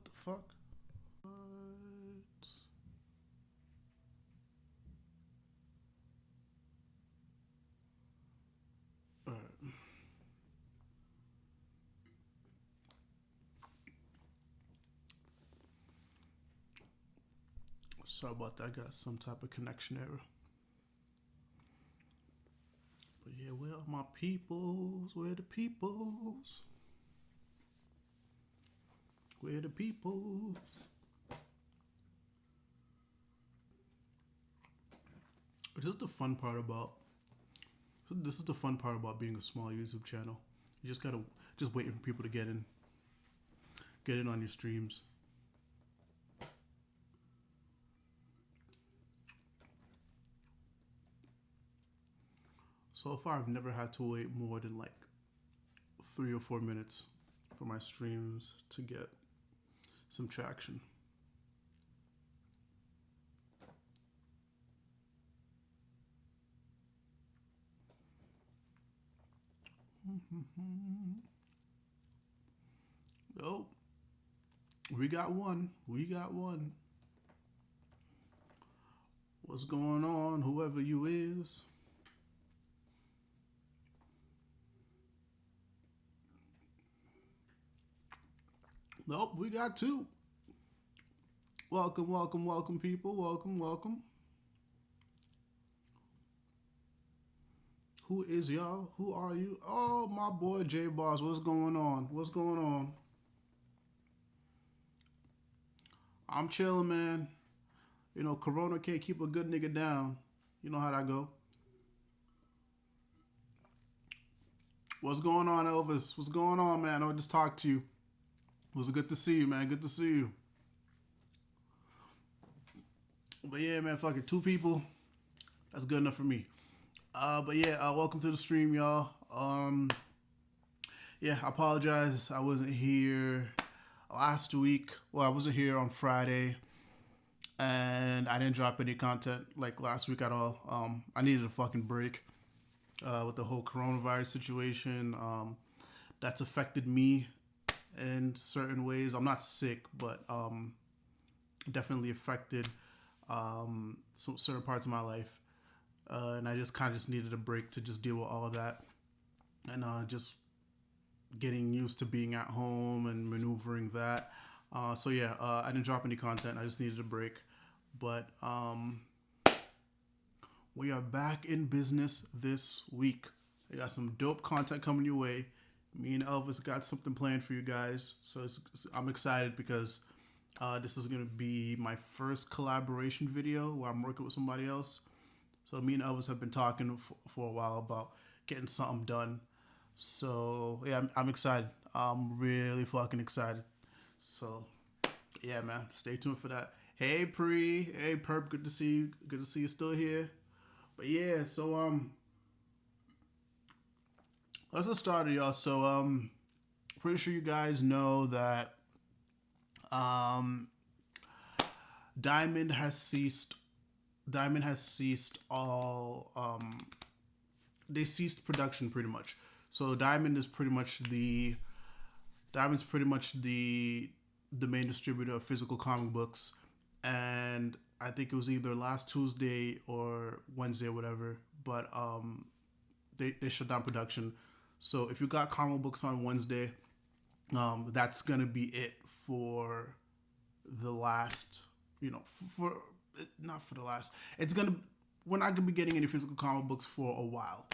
What the fuck? What? Alright. Sorry about that. I got some type of connection error. But yeah, where are my peoples? Where the peoples? Where the peoples? This is the fun part about. This is the fun part about being a small YouTube channel. You just gotta just waiting for people to get in on your streams. So far, I've never had to wait more than like 3 or 4 minutes for my streams to get some traction. Oh, we got one. We got one. What's going on, whoever you is? Nope, we got two. Welcome, welcome, welcome, people. Welcome, welcome. Who is y'all? Who are you? Oh, my boy J Boss. What's going on? What's going on? I'm chilling, man. You know, Corona can't keep a good nigga down. You know how that go. What's going on, Elvis? What's going on, man? I just talked to you. It was good to see you, man. Good to see you. But yeah, man, fuck it. 2 people. That's good enough for me. But yeah, welcome to the stream, y'all. Yeah, I apologize. I wasn't here last week. Well, I wasn't here on Friday, and I didn't drop any content like last week at all. I needed a fucking break with the whole coronavirus situation. That's affected me in certain ways. I'm not sick, but definitely affected some certain parts of my life. And I just kind of just needed a break to just deal with all of that, and just getting used to being at home and maneuvering that. So yeah, I didn't drop any content. I just needed a break, but we are back in business this week. I got some dope content coming your way. Me and Elvis got something planned for you guys, so I'm excited because this is gonna be my first collaboration video where I'm working with somebody else. So me and Elvis have been talking for a while about getting something done. So yeah, I'm excited. I'm really fucking excited. So yeah, man, stay tuned for that. Hey Pre, hey Perp, good to see you. Good to see you still here. But yeah, so let's get started, y'all. So pretty sure you guys know that um, Diamond has ceased. Diamond has ceased all. They ceased production pretty much. So Diamond's pretty much the main distributor of physical comic books, and I think it was either last Tuesday or Wednesday or whatever. But they shut down production. So if you got comic books on Wednesday, that's gonna be it for the last. You know, for not for the last. It's gonna. We're not gonna be getting any physical comic books for a while.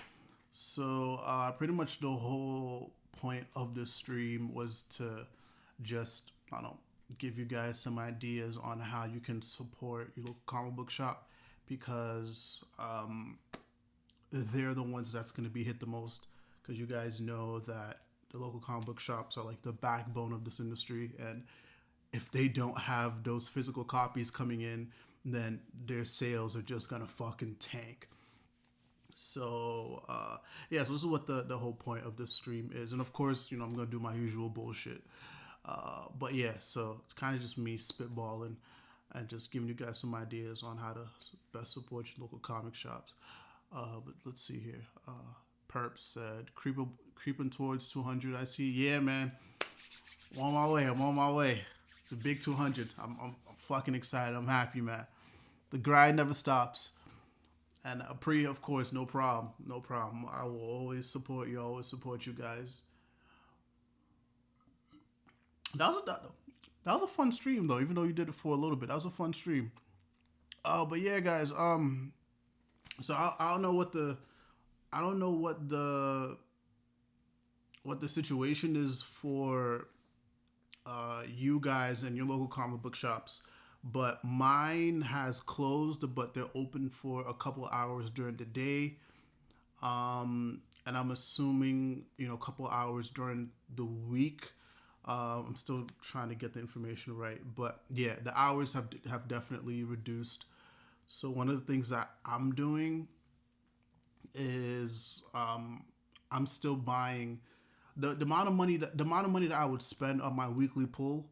So pretty much the whole point of this stream was to just, I don't know, give you guys some ideas on how you can support your local comic book shop, because they're the ones that's going to be hit the most, because you guys know that the local comic book shops are like the backbone of this industry, and if they don't have those physical copies coming in, then their sales are just gonna fucking tank. So yeah, so this is what the whole point of this stream is, and of course, you know, I'm gonna do my usual bullshit. But yeah, so it's kind of just me spitballing and just giving you guys some ideas on how to best support your local comic shops. But let's see here. Perp said, creeping towards 200. I see. Yeah, man. I'm on my way. I'm on my way. The big 200. I'm fucking excited. I'm happy, man. The grind never stops. And Pre, of course, no problem. No problem. I will always support you. Always support you guys. That was a fun stream though. Even though you did it for a little bit, that was a fun stream. But yeah, guys. So I don't know what the I don't know what the situation is for you guys and your local comic book shops, but mine has closed, but they're open for a couple hours during the day. And I'm assuming a couple hours during the week. I'm still trying to get the information right, but yeah, the hours have definitely reduced. So one of the things that I'm doing is I'm still buying the amount of money that I would spend on my weekly pull.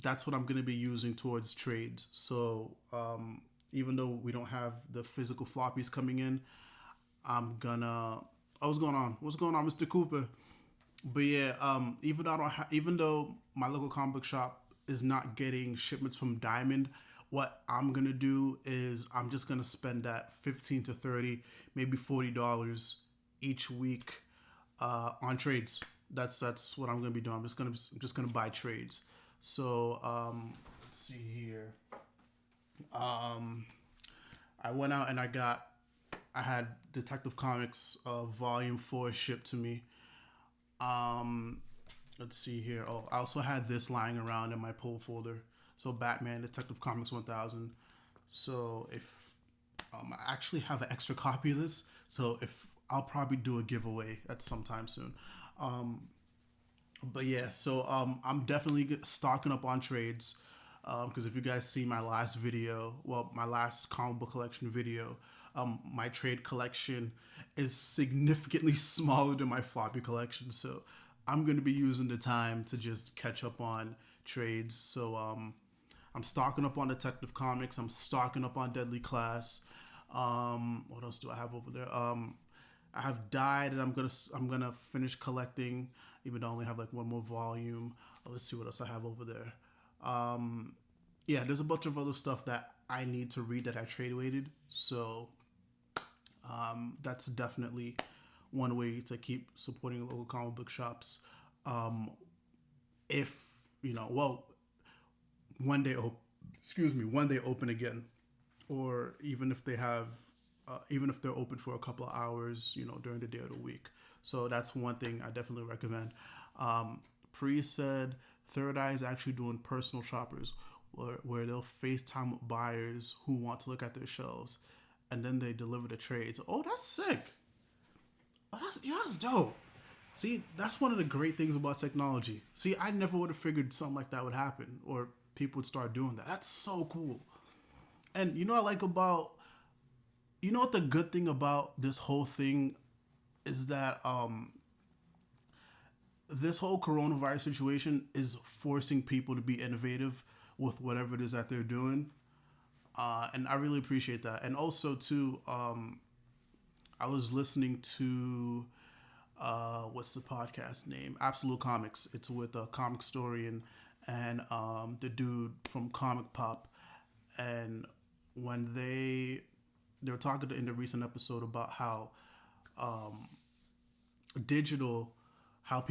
That's what I'm going to be using towards trades. So even though we don't have the physical floppies coming in, I'm gonna. Oh, what's going on? What's going on, Mr. Cooper? But yeah, even though my local comic book shop is not getting shipments from Diamond, what I'm gonna do is I'm just gonna spend that 15 to 30, maybe $40 each week on trades. That's what I'm gonna be doing. I'm just gonna buy trades. So let's see here. I went out and I had Detective Comics Volume 4 shipped to me. Let's see here. Oh, I also had this lying around in my pull folder. So Batman Detective Comics 1000. So if I actually have an extra copy of this, so if I'll probably do a giveaway at some time soon. But yeah, so I'm definitely stocking up on trades. Because if you guys see my last video, well, my last comic book collection video, my trade collection is significantly smaller than my floppy collection. So I'm going to be using the time to just catch up on trades. So I'm stocking up on Detective Comics. I'm stocking up on Deadly Class. What else do I have over there? I have Died, and I'm gonna finish collecting, even though I only have like one more volume. Let's see what else I have over there. Yeah, there's a bunch of other stuff that I need to read that I trade weighted. So that's definitely one way to keep supporting local comic book shops. If well, when they when they open again, or even if they have, even if they're open for a couple of hours, during the day of the week. So that's one thing I definitely recommend. Pre said Third Eye is actually doing personal shoppers, where they'll FaceTime buyers who want to look at their shelves, and then they deliver the trades. Oh, that's sick. Oh, that's dope. See, that's one of the great things about technology. See, I never would have figured something like that would happen, or people would start doing that. That's so cool. And what the good thing about this whole thing is that this whole coronavirus situation is forcing people to be innovative with whatever it is that they're doing. And I really appreciate that. And also too, I was listening to what's the podcast name? Absolute Comics. It's with a comic historian and the dude from Comic Pop. And when they were talking in the recent episode about how digital, how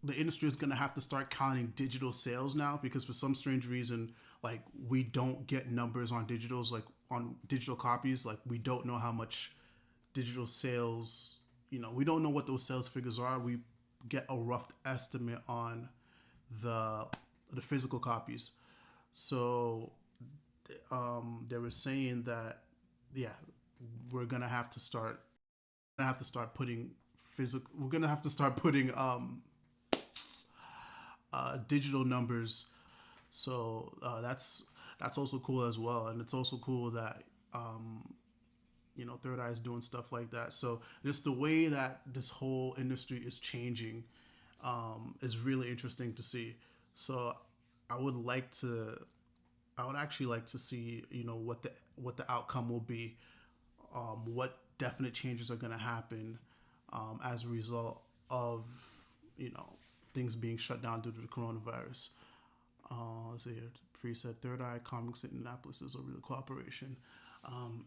the industry is going to have to start counting digital sales now, because for some strange reason, like, we don't get numbers on digitals, like on digital copies. Like, we don't know how much digital sales, we don't know what those sales figures are. We get a rough estimate on the physical copies. So they were saying that, yeah, we're gonna have to start putting digital numbers. So that's also cool as well. And it's also cool that Third Eye is doing stuff like that. So just the way that this whole industry is changing is really interesting to see. So I would actually like to see what the outcome will be, what definite changes are going to happen as a result of things being shut down due to the coronavirus. Let's see here. Free said Third Eye Comics in Indianapolis is a real cooperation.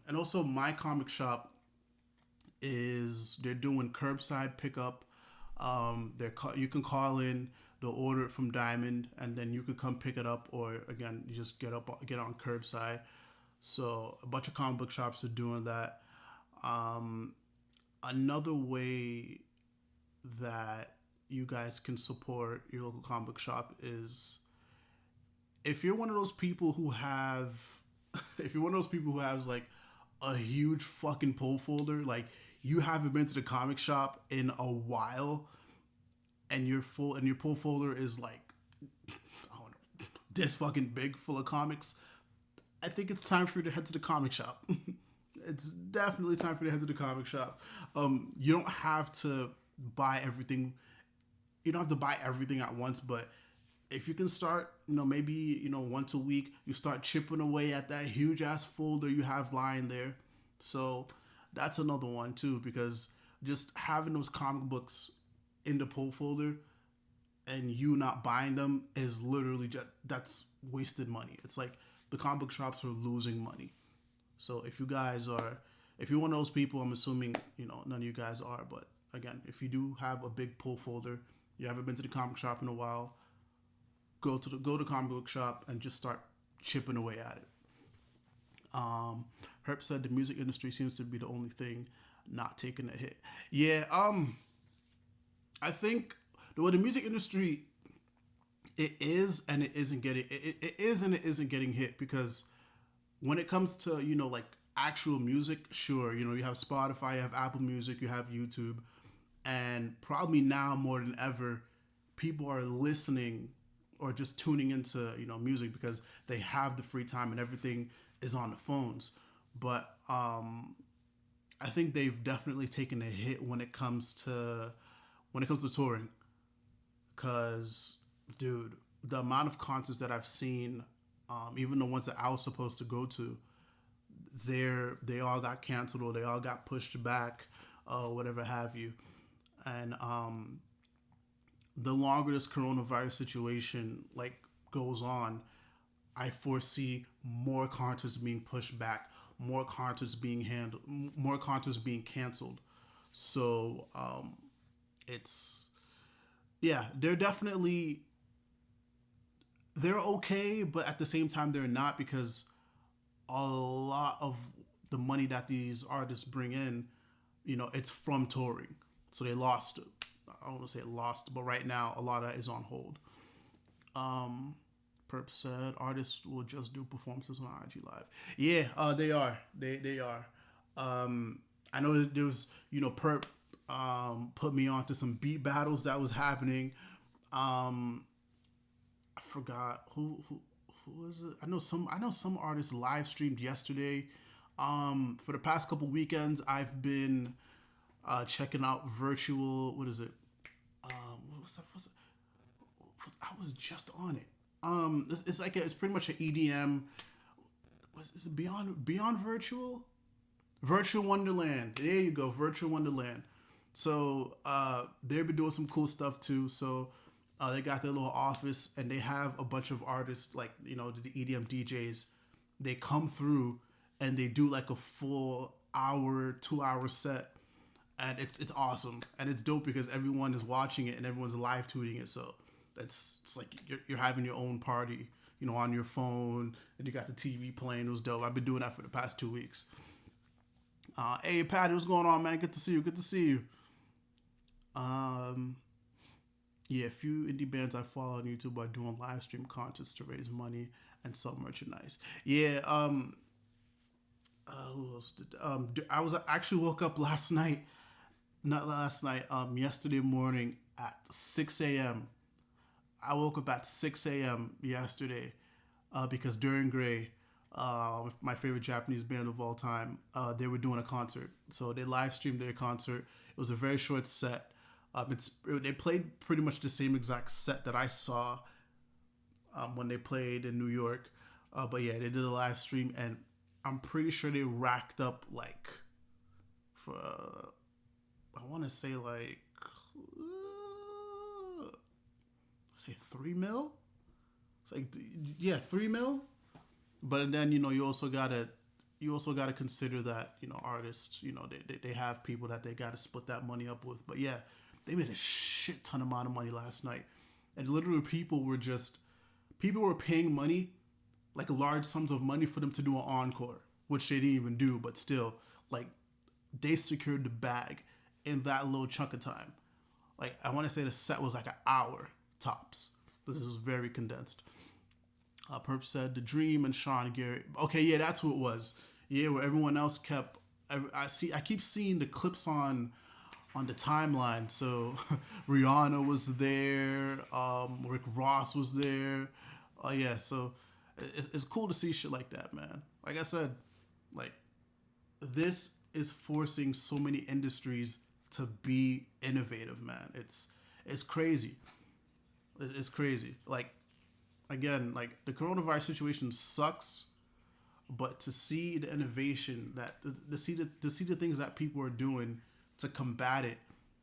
And also, my comic shop they're doing curbside pickup. You can call in, they'll order it from Diamond, and then you could come pick it up, or again, you just get on curbside. So a bunch of comic book shops are doing that. Another way that you guys can support your local comic book shop is if you're one of those people who have if you're one of those people who has like a huge fucking pull folder, like you haven't been to the comic shop in a while, and your pull folder is like, I don't know, this fucking big, full of comics, I think it's time for you to head to the comic shop. It's definitely time for you to head to the comic shop. You don't have to buy everything. You don't have to buy everything at once, but if you can start, maybe, once a week, you start chipping away at that huge ass folder you have lying there. So that's another one too, because just having those comic books in the pull folder and you not buying them is literally that's wasted money. It's like the comic book shops are losing money. So if you're one of those people, I'm assuming, none of you guys are, but again, if you do have a big pull folder, you haven't been to the comic shop in a while, go to comic book shop and just start chipping away at it. Herb said the music industry seems to be the only thing not taking a hit. Yeah, I think the music industry, it is and it isn't getting hit, because when it comes to like actual music, sure, you have Spotify, you have Apple Music, you have YouTube, and probably now more than ever, people are listening or just tuning into music because they have the free time and everything is on the phones. But I think they've definitely taken a hit when it comes to touring, because dude, the amount of concerts that I've seen, even the ones that I was supposed to go to, they all got canceled or they all got pushed back, whatever have you. And the longer this coronavirus situation like goes on, I foresee more concerts being pushed back, more concerts being canceled. So it's they're okay, but at the same time they're not, because a lot of the money that these artists bring in, it's from touring. So they lost. I don't want to say lost, but right now a lot of that is on hold. Perp said artists will just do performances on IG Live. Yeah, they are. They are. I know that there was, Perp put me on to some beat battles that was happening. I forgot who was it. I know some artists live streamed yesterday. For the past couple weekends, I've been checking out virtual. What is it? What was that? I was just on it. It's pretty much an EDM. Is it Beyond Virtual? Virtual Wonderland. There you go, Virtual Wonderland. So they've been doing some cool stuff too. So they got their little office and they have a bunch of artists, like the EDM DJs. They come through and they do like a full hour, 2 hour set. And it's awesome, and it's dope because everyone is watching it and everyone's live tweeting it. So it's like you're having your own party, on your phone, and you got the TV playing. It was dope. I've been doing that for the past 2 weeks. Hey Patty, what's going on, man? Good to see you. Yeah, a few indie bands I follow on YouTube are doing live stream concerts to raise money and sell merchandise. Yeah. Who else did? I actually woke up yesterday morning at 6 a.m. I woke up at 6 a.m. yesterday because Duran Gray, my favorite Japanese band of all time, they were doing a concert. So they live streamed their concert. It was a very short set. They played pretty much the same exact set that I saw when they played in New York. But yeah, they did a live stream, and I'm pretty sure they racked up like for I want to say like say 3 mil. It's like, yeah, 3 mil. But then you also gotta consider that artists, they have people that they gotta split that money up with. But yeah, they made a shit ton amount of money last night, and literally people were paying money, like large sums of money for them to do an encore, which they didn't even do. But still, like, they secured the bag in that little chunk of time. Like, I want to say the set was like an hour tops. This is very condensed. Perp said The Dream and Sean Garrett. Okay, yeah, that's who it was. Yeah, where everyone else kept. I keep seeing the clips on the timeline. So Rihanna was there. Rick Ross was there. Oh yeah, so it's cool to see shit like that, man. Like I said, like, this is forcing so many industries to be innovative, man. It's crazy. It's crazy. Like, again, like, the coronavirus situation sucks, but to see the innovation to see the things that people are doing to combat it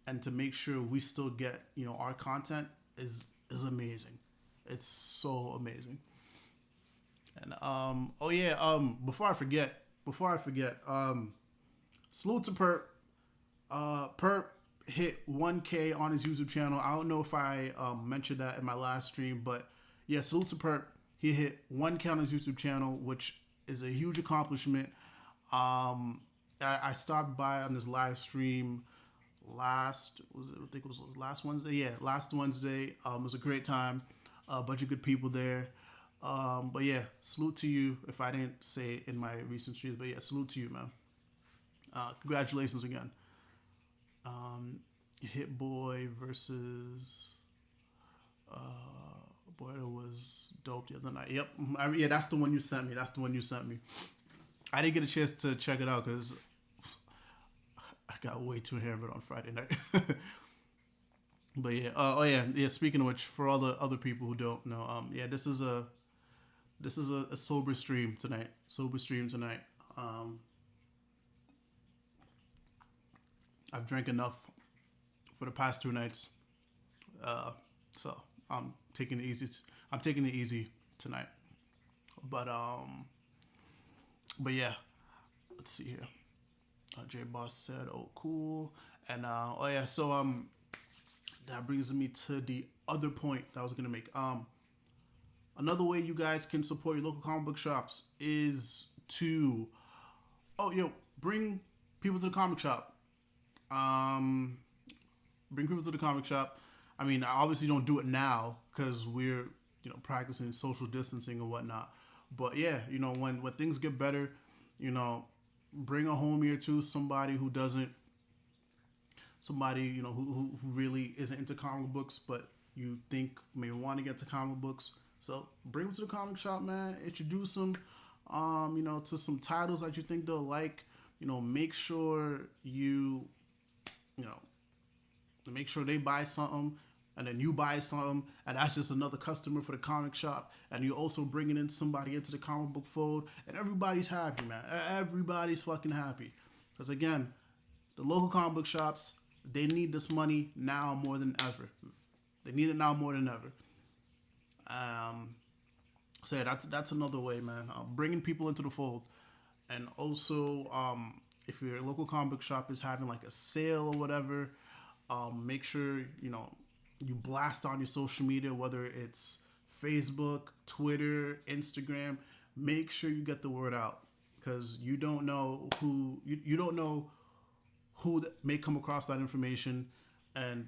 and to make sure we still get our content is amazing. It's so amazing. And oh yeah, before I forget, salute to Perp. Perp hit 1K on his YouTube channel. I don't know if I mentioned that in my last stream, but yeah, salute to Perp. He hit 1K on his YouTube channel, which is a huge accomplishment. I stopped by on this live stream I think it was last Wednesday. Yeah, last Wednesday. It was a great time. A bunch of good people there. But yeah, salute to you. If I didn't say it in my recent streams, but yeah, salute to you, man. Congratulations again. Hit Boy versus boy, that was dope the other night. Yep, yeah, that's the one you sent me. I didn't get a chance to check it out because I got way too hammered on Friday night. But yeah, oh yeah. Speaking of which, for all the other people who don't know, yeah, this is a sober stream tonight. I've drank enough for the past 2 nights, so I'm taking it easy. Tonight. But yeah, let's see here. J Boss said, "Oh, cool," and oh yeah, so that brings me to the other point that I was gonna make. Another way you guys can support your local comic book shops is to, bring people to the comic shop. Bring people to the comic shop. I mean, I obviously don't do it now because we're practicing social distancing and whatnot. But yeah, when things get better, bring a homie or two, somebody who doesn't, who really isn't into comic books, but you think may want to get to comic books. So bring them to the comic shop, man. Introduce them, to some titles that you think they'll like. Make sure make sure they buy something, and then you buy something, and that's just another customer for the comic shop, and you're also bringing in somebody into the comic book fold, and everybody's happy, man. Everybody's fucking happy, because again, the local comic book shops, they need this money now more than ever. They need it now more than ever. So yeah, that's another way, man. Bringing people into the fold, and also if your local comic book shop is having like a sale or whatever, make sure you blast on your social media, whether it's Facebook, Twitter, Instagram. Make sure you get the word out, because you don't know who may come across that information, and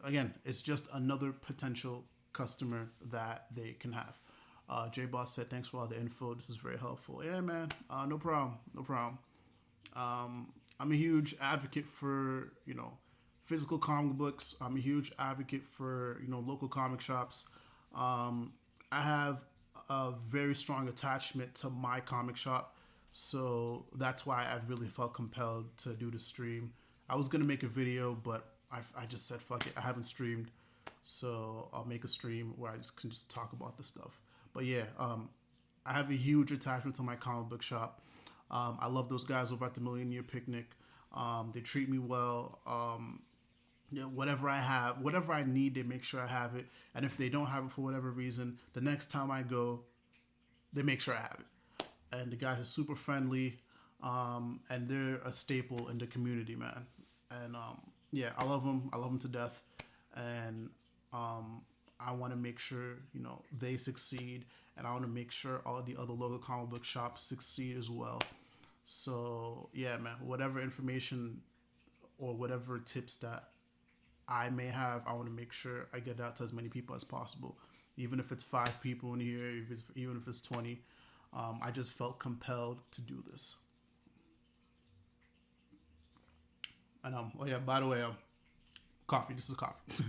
again, it's just another potential customer that they can have. J Boss said, "Thanks for all the info. This is very helpful." Yeah, man. No problem. I'm a huge advocate for physical comic books. I'm a huge advocate for local comic shops. I have a very strong attachment to my comic shop, so that's why I really felt compelled to do the stream. I was gonna make a video, but I just said fuck it. I haven't streamed, so I'll make a stream where I can just talk about the stuff. But yeah, I have a huge attachment to my comic book shop. I love those guys over at the Million Year Picnic. They treat me well. Yeah, whatever I have, whatever I need, they make sure I have it. And if they don't have it for whatever reason, the next time I go, they make sure I have it. And the guys are super friendly, and they're a staple in the community, man. And yeah, I love them. I love them to death, and I want to make sure they succeed, and I want to make sure all the other local comic book shops succeed as well. So yeah, man, whatever information or whatever tips that I may have, I want to make sure I get out to as many people as possible, even if it's 5 people in here, even if it's 20. I just felt compelled to do this. And oh yeah, by the way, coffee. This is coffee.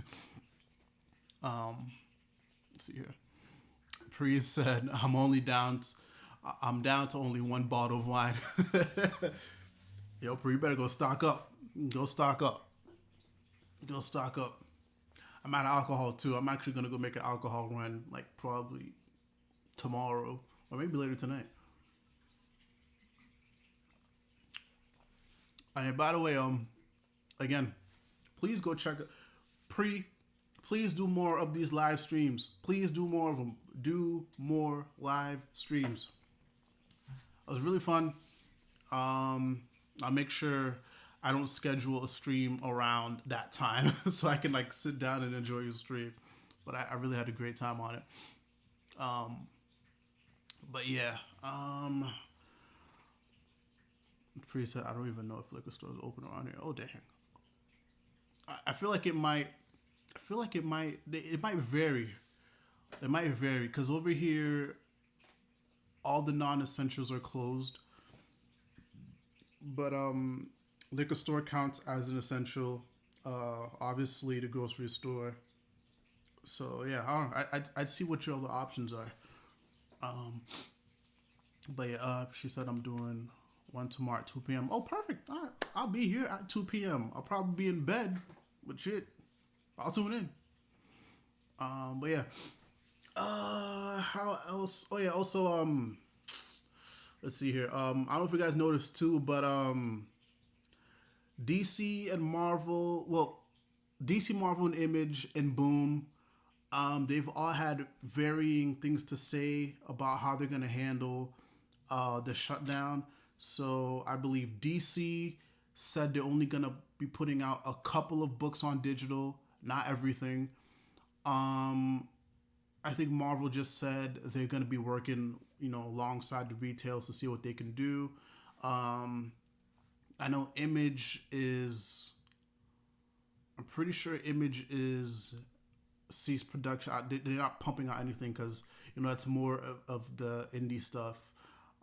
Let's see here. Priest said, I'm down to only one bottle of wine." Yo, Pre, you better go stock up. Go stock up. Go stock up. I'm out of alcohol too. I'm actually gonna go make an alcohol run, like probably tomorrow or maybe later tonight. And by the way, again, please go check it. Pre, please do more of these live streams. Please do more of them. Do more live streams. It was really fun. I'll make sure I don't schedule a stream around that time so I can like sit down and enjoy your stream. But I really had a great time on it. But yeah, Pre said I don't even know if liquor stores are open around here. Oh dang, I feel like it might. I feel like it might. It might vary. It might vary because over here, all the non-essentials are closed. But liquor store counts as an essential. Obviously, the grocery store. So yeah, I don't know. I'd see what your other options are. Um, but yeah, she said I'm doing one tomorrow at 2 p.m. Oh, perfect. All right, I'll be here at 2 p.m. I'll probably be in bed, but shit, I'll tune in. But yeah. How else? Oh yeah. Also, let's see here. I don't know if you guys noticed too, but DC and Marvel. Well, DC, Marvel, and Image and Boom. They've all had varying things to say about how they're gonna handle the shutdown. So I believe DC said they're only gonna be putting out a couple of books on digital, not everything. Um, I think Marvel just said they're gonna be working, alongside the retails to see what they can do. Um, I know Image is. I'm pretty sure Image is ceased production. They're not pumping out anything because it's more of the indie stuff.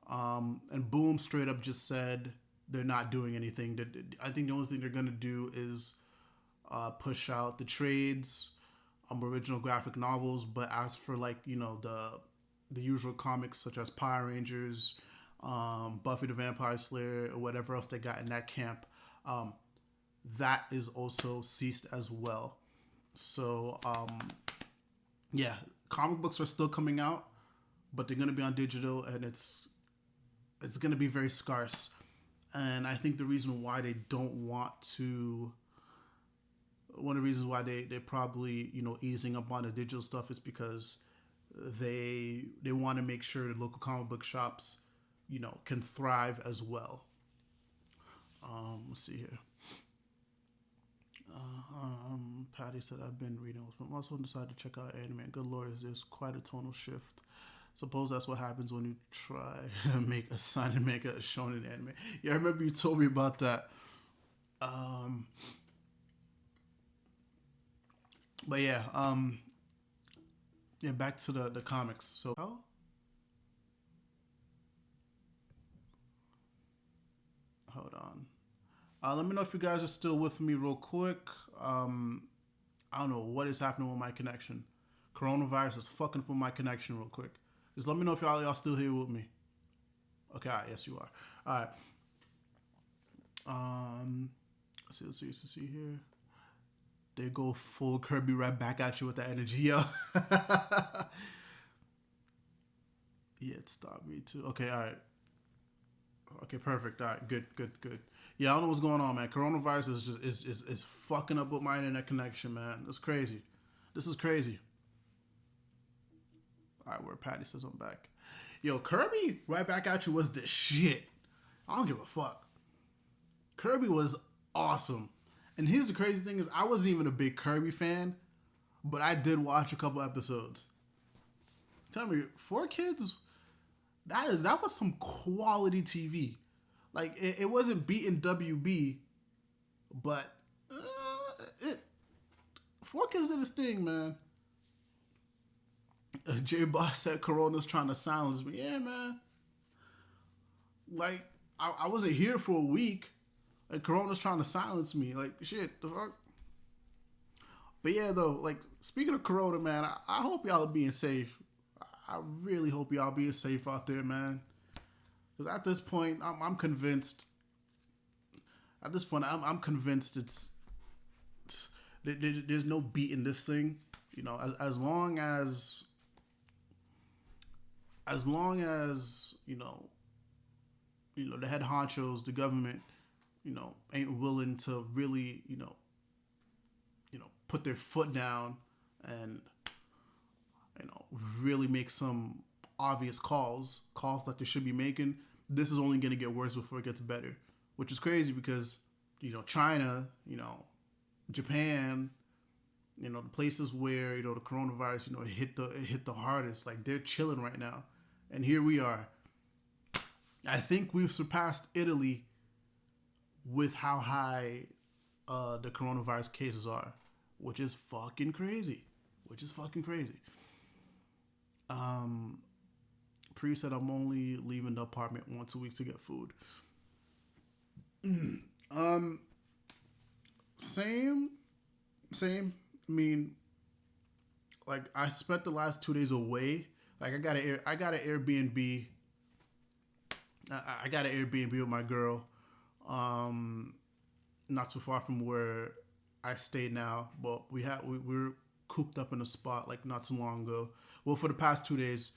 And Boom straight up just said they're not doing anything. I think the only thing they're gonna do is push out the trades, original graphic novels. But as for like the usual comics such as Power Rangers, Buffy the Vampire Slayer, or whatever else they got in that camp, that is also ceased as well. So yeah, comic books are still coming out, but they're gonna be on digital, and it's gonna be very scarce. And I think the reason why they don't want to, one of the reasons why they're probably easing up on the digital stuff is because they want to make sure the local comic book shops can thrive as well. Let's see here. Patty said I've been reading, but also decided to check out anime. Good lord, there's quite a tonal shift. Suppose that's what happens when you try to make a sign and make a shonen anime. Yeah, I remember you told me about that. Um, but yeah, yeah. Back to the comics. So, hold on. Let me know if you guys are still with me, real quick. I don't know what is happening with my connection. Coronavirus is fucking with my connection, real quick. Just let me know if y'all still here with me. Okay, all right, yes you are. All right. Let's see here. They go full Kirby right back at you with that energy, yo. Yeah, it stopped me too. Okay, all right. Okay, perfect. All right, good. Yeah, I don't know what's going on, man. Coronavirus is just is fucking up with my internet connection, man. It's crazy. This is crazy. All right, where Patty says I'm back. Yo, Kirby, right back at you was the shit. I don't give a fuck. Kirby was awesome. And here's the crazy thing is I wasn't even a big Kirby fan, but I did watch a couple episodes. Tell me, 4 Kids, that was some quality TV. Like it wasn't beating WB, but it 4 Kids did his thing, man. J Boss said Corona's trying to silence me. Yeah, man. Like I wasn't here for a week, and Corona's trying to silence me. Like shit, the fuck. But yeah, though, like speaking of Corona, man, I hope y'all are being safe. I really hope y'all being safe out there, man. Because at this point, I'm convinced. At this point, I'm convinced there's no beating this thing. You know, as long as the head honchos, the government, ain't willing to really, put their foot down and really make some obvious calls that they should be making. This is only going to get worse before it gets better, which is crazy because China, Japan, the places where the coronavirus it hit the hardest, like they're chilling right now, and here we are. I think we've surpassed Italy with how high the coronavirus cases are, which is fucking crazy. Pre said I'm only leaving the apartment once a week to get food. Same. I mean, like I spent the last 2 days away. Like I got an Airbnb. I got an Airbnb with my girl. Not too far from where I stay now, but we were cooped up in a spot like not too long ago. Well, for the past 2 days,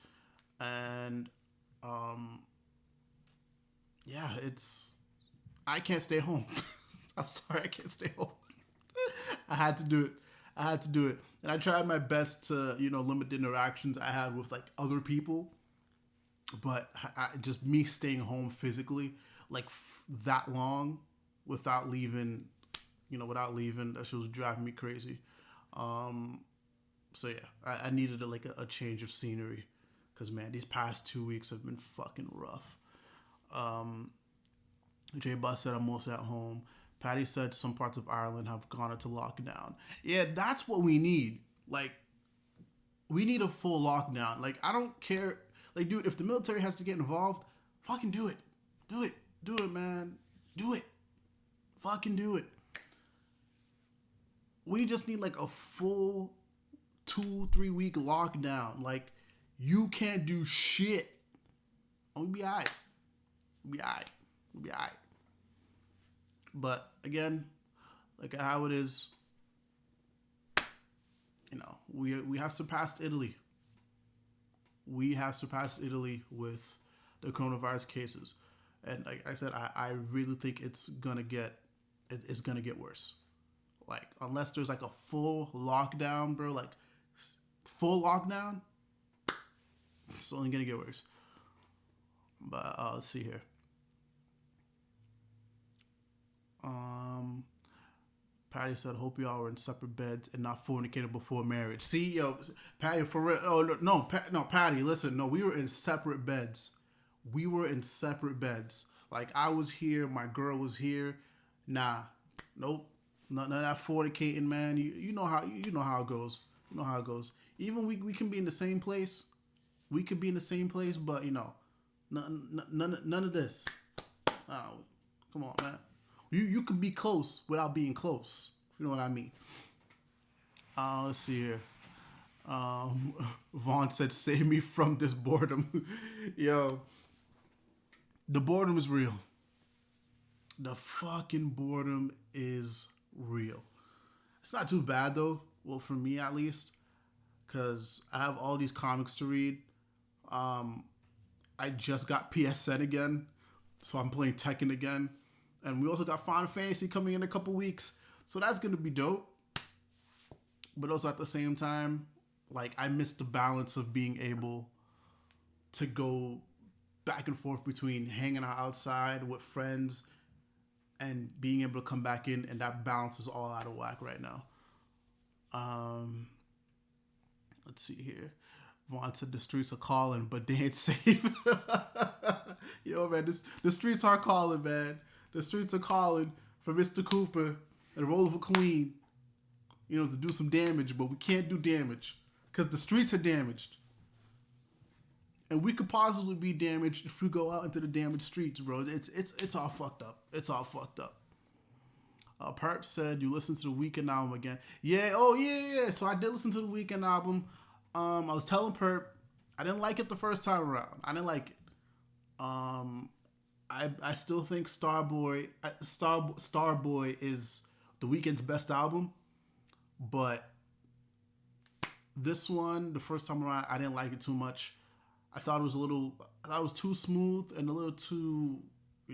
and yeah, I can't stay home. I'm sorry, I can't stay home. I had to do it, and I tried my best to limit the interactions I had with like other people, but just me staying home physically like that long without leaving, that shit was driving me crazy. So yeah, I needed a change of scenery, because man, these past 2 weeks have been fucking rough. J Bus said I'm mostly at home. Patty said some parts of Ireland have gone into lockdown. Yeah, that's what we need. Like, we need a full lockdown. Like, I don't care. Like, dude, if the military has to get involved, fucking do it. Do it, man. Do it. Fucking do it. We just need like a full 2-3 week lockdown. Like, you can't do shit. We'll be alright. But again, like how it is, we have surpassed Italy. We have surpassed Italy with the coronavirus cases, and like I said, I really think it's gonna get worse. Like unless there's like a full lockdown, bro, like full lockdown, it's only gonna get worse. But let's see here. Patty said, "Hope y'all were in separate beds and not fornicating before marriage." See, yo, Patty, for real. Oh no, Patty. Listen, no, we were in separate beds. Like I was here, my girl was here. Nah, nope, none of that fornicating, man. You know how it goes. Even we can be in the same place. We could be in the same place, but none of this. Oh, come on, man. You could be close without being close. If you know what I mean. Let's see here. Vaughn said, "Save me from this boredom." Yo, the boredom is real. The fucking boredom is real. It's not too bad though. Well, for me at least, because I have all these comics to read. I just got PSN again. So I'm playing Tekken again. And we also got Final Fantasy coming in a couple weeks. So that's going to be dope. But also at the same time, like, I miss the balance of being able to go back and forth between hanging out outside with friends and being able to come back in, and that balance is all out of whack right now. Let's see here. Vaughn said the streets are calling, but they ain't safe. Yo, man, the streets are calling, man. The streets are calling for Mr. Cooper and Roliver Queen, to do some damage, but we can't do damage because the streets are damaged. And we could possibly be damaged if we go out into the damaged streets, bro. It's all fucked up. It's all fucked up. Perp said you listened to the Weekend album again. Yeah. Oh yeah. So I did listen to the Weekend album. I was telling Perp I didn't like it the first time around. I didn't like it. I still think Starboy is the Weeknd's best album, but this one, the first time around, I didn't like it too much. I thought it was too smooth and a little too, I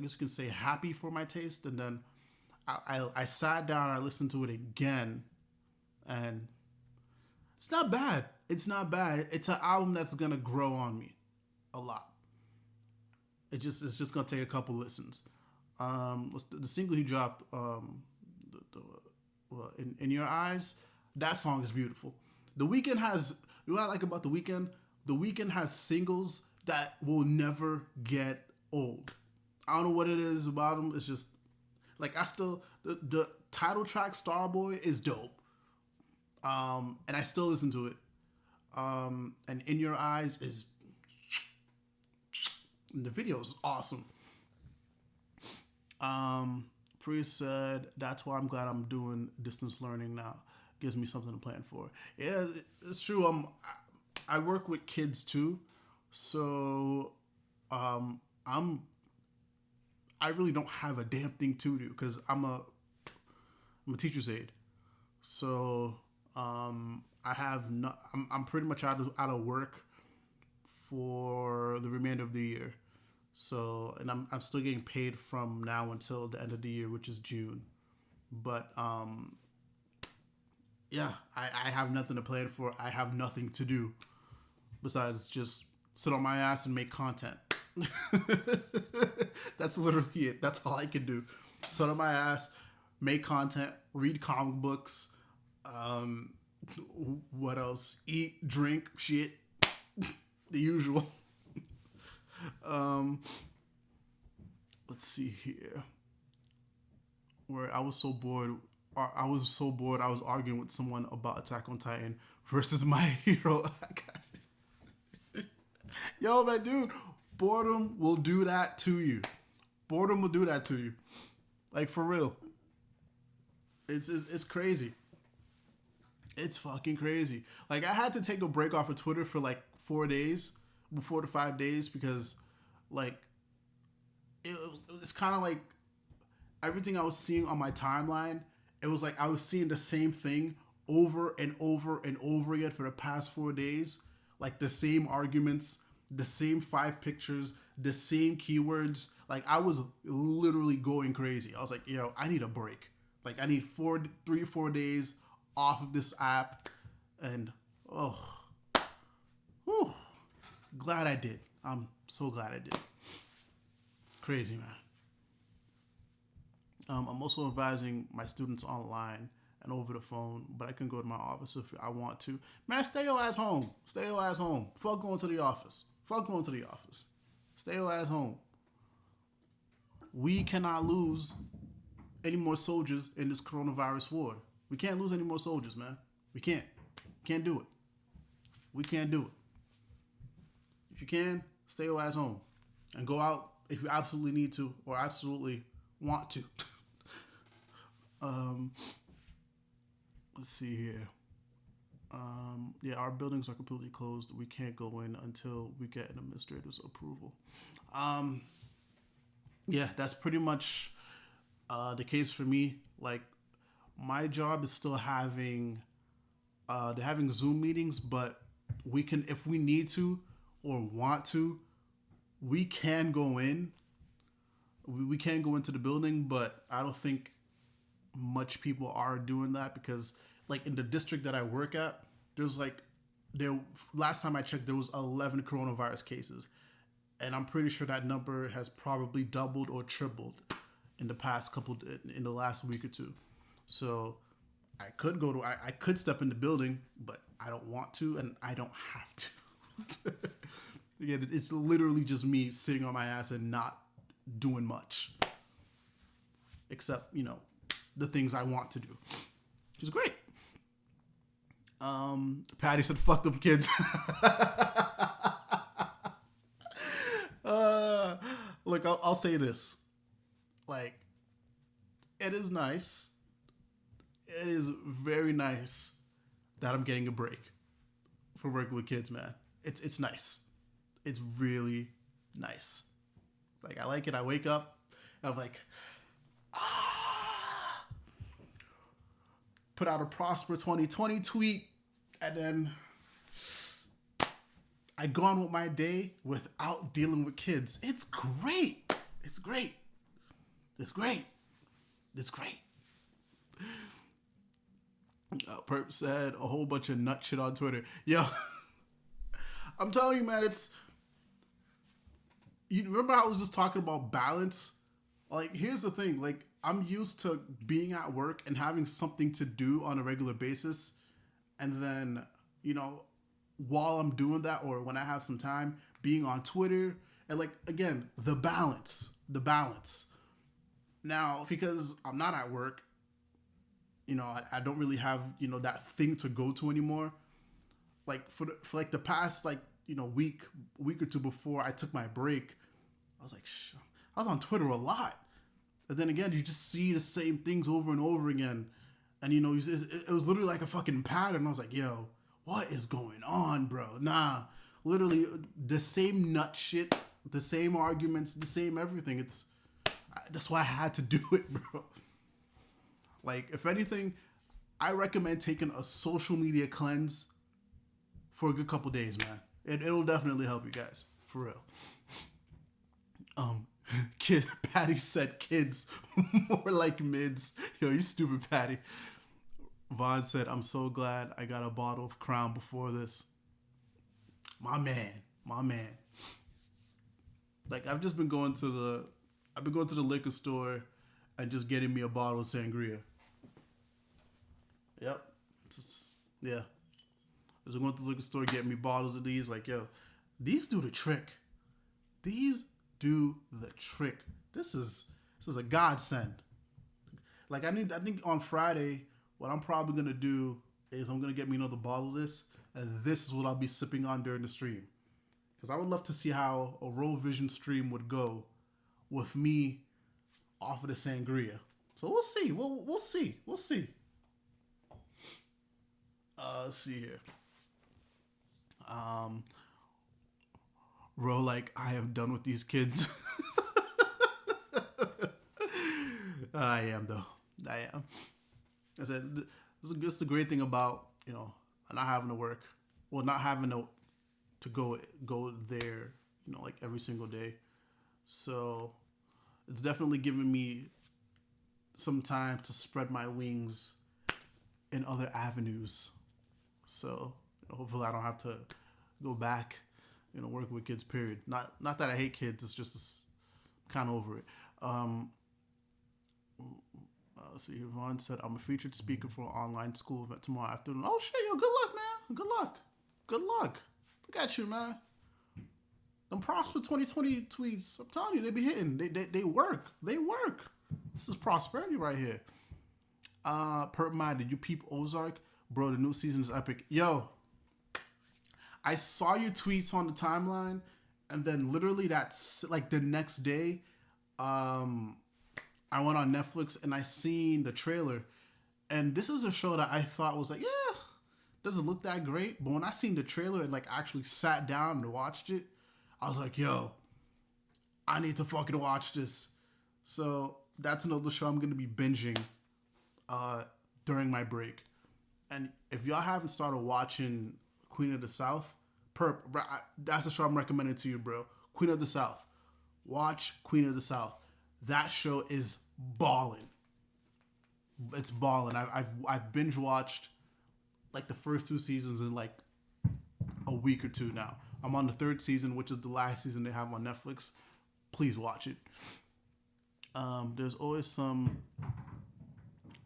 guess you can say happy for my taste. And then I sat down, I listened to it again, and it's not bad. It's not bad. It's an album that's gonna grow on me a lot. It's just gonna take a couple listens. The single he dropped, in Your Eyes, that song is beautiful. The Weeknd has, what I like about The Weeknd. The Weeknd has singles that will never get old. I don't know what it is about him. It's just like the title track Starboy is dope. And I still listen to it. And In Your Eyes is, the video is awesome. Priest said, that's why I'm glad I'm doing distance learning now. Gives me something to plan for. Yeah, it's true. I work with kids too, so I really don't have a damn thing to do because I'm a teacher's aide. So I'm pretty much out of work for the remainder of the year. So, and I'm still getting paid from now until the end of the year, which is June. But yeah, I have nothing to plan for. I have nothing to do besides just sit on my ass and make content. That's literally it. That's all I can do. Sit on my ass, make content, read comic books. What else? Eat, drink, shit. The usual. Let's see here. Where I was so bored, I was arguing with someone about Attack on Titan versus My Hero. Yo, man, dude, boredom will do that to you. Boredom will do that to you. Like, for real. It's crazy. It's fucking crazy. Like, I had to take a break off of Twitter for like 4 days, 4 to 5 days, because like it's kind of like everything I was seeing on my timeline, it was like I was seeing the same thing over and over and over again for the past 4 days. Like the same arguments, the same 5 pictures, the same keywords. Like I was literally going crazy. I was like, yo, I need a break. Like I need 3 or 4 days off of this app. And glad I did. I'm so glad I did. Crazy, man. I'm also advising my students online and over the phone, but I can go to my office if I want to. Man, stay your ass home. Stay your ass home. Fuck going to the office. Fuck going to the office. Stay your ass home. We cannot lose any more soldiers in this coronavirus war. We can't lose any more soldiers, man. We can't. Can't do it. We can't do it. If you can, stay your ass home. And go out if you absolutely need to or absolutely want to. Let's see here. Yeah, our buildings are completely closed. We can't go in until we get an administrator's approval. Yeah, that's pretty much the case for me. Like, my job is still having, they're having Zoom meetings, but we can, if we need to or want to, we can go in. We can go into the building, but I don't think much people are doing that because, like, in the district that I work at, there's like there last time I checked there was 11 coronavirus cases, and I'm pretty sure that number has probably doubled or tripled in the last week or two. So I could go to I could step in the building, but I don't want to and I don't have to. Again, it's literally just me sitting on my ass and not doing much, except the things I want to do, which is great. Patty said, "Fuck them kids." Look, I'll say this: like, it is nice. It is very nice that I'm getting a break for working with kids, man. It's nice. It's really nice. Like, I like it. I wake up, I'm like, put out a Prosper 2020 tweet, and then I go on with my day without dealing with kids. It's great. It's great. It's great. It's great. Perp said a whole bunch of nut shit on Twitter. Yo, I'm telling you, man, you remember I was just talking about balance? Like, here's the thing. Like, I'm used to being at work and having something to do on a regular basis. And then, while I'm doing that or when I have some time, being on Twitter. And, like, again, the balance. Now, because I'm not at work, I don't really have, that thing to go to anymore. Like, for like the past, like, week or two before I took my break, I was like, I was on Twitter a lot. And then again, you just see the same things over and over again. And, it was literally like a fucking pattern. I was like, yo, what is going on, bro? Nah, literally the same nut shit, the same arguments, the same everything. That's why I had to do it, bro. Like, if anything, I recommend taking a social media cleanse for a good couple days, man. It'll definitely help you guys, for real. Patty said kids, more like mids. Yo, you stupid Patty. Vaughn said, "I'm so glad I got a bottle of Crown before this." My man. Like, I've been going to the liquor store and just getting me a bottle of sangria. Yep. Yeah. I was going to the liquor store getting me bottles of these. Like, yo, these do the trick. These do the trick. This is a godsend. Like, I think on Friday, what I'm probably gonna do is I'm gonna get me another bottle of this, and this is what I'll be sipping on during the stream. Because I would love to see how a Roll Vision stream would go with me off of the sangria. So we'll see. We'll see. Let's see here. Ro, like, I am done with these kids. I am, though. I am. I said, this is the great thing about, not having to work. Well, not having to go there, like every single day. So it's definitely given me some time to spread my wings in other avenues. So hopefully I don't have to go back, working with kids, period. Not that I hate kids. It's just kind of over it. Let's see here. Vaughn said, "I'm a featured speaker for an online school event tomorrow afternoon." Oh shit, yo, good luck, man. Good luck. Look at you, man. Them Prosper 2020 tweets, I'm telling you, they be hitting. They work. This is prosperity right here. Perp Mind, did you peep Ozark? Bro, the new season is epic. Yo, I saw your tweets on the timeline, and then literally that's like the next day, I went on Netflix and I seen the trailer, and this is a show that I thought was like, yeah, doesn't look that great. But when I seen the trailer and like actually sat down and watched it, I was like, yo, I need to fucking watch this. So that's another show I'm gonna be binging during my break. And if y'all haven't started watching Queen of the South, that's a show I'm recommending to you, bro. Queen of the South. Watch Queen of the South. That show is balling. It's balling. I've binge watched like the first 2 seasons in like a week or two now. I'm on the 3rd season, which is the last season they have on Netflix. Please watch it. There's always some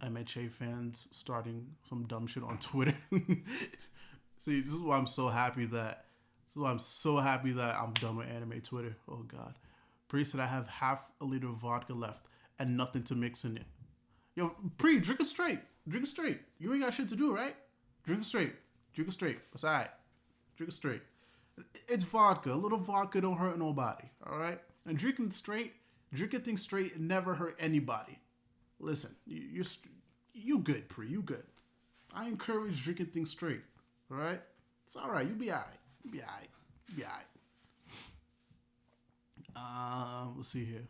MHA fans starting some dumb shit on Twitter. See, this is why I'm so happy that I'm done with anime Twitter. Oh God. Pre said I have half a liter of vodka left and nothing to mix in it. Yo, Pre, drink it straight. Drink it straight. You ain't got shit to do, right? Drink it straight. Drink it straight. That's alright. Drink it straight. It's vodka. A little vodka don't hurt nobody. Alright? And drinking things straight never hurt anybody. Listen, you good, Pre. You good. I encourage drinking things straight. Alright? It's alright. You be alright. You be alright. You be alright. Let's see here.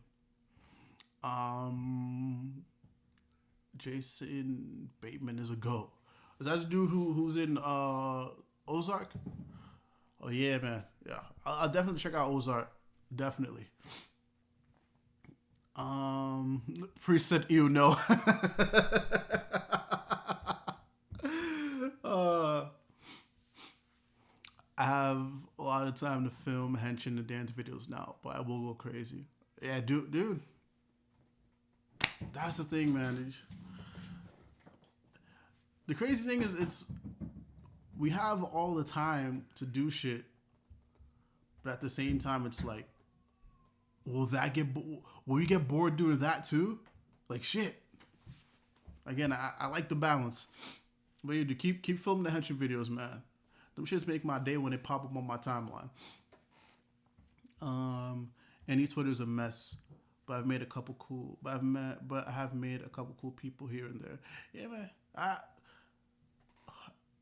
Jason Bateman is a GOAT. Is that the dude who's in Ozark? Oh yeah, man. Yeah, I'll definitely check out Ozark. Definitely. Priest said, "Ew, no." I have a lot of time to film henshin and dance videos now, but I will go crazy. Yeah, dude. That's the thing, man. The crazy thing is, we have all the time to do shit, but at the same time, it's like, will you get bored doing that too? Like shit. Again, I like the balance, but you keep filming the henshin videos, man. Them shits make my day when they pop up on my timeline. Any Twitter's a mess, but I've made a couple cool. But I have made a couple cool people here and there. Yeah, man.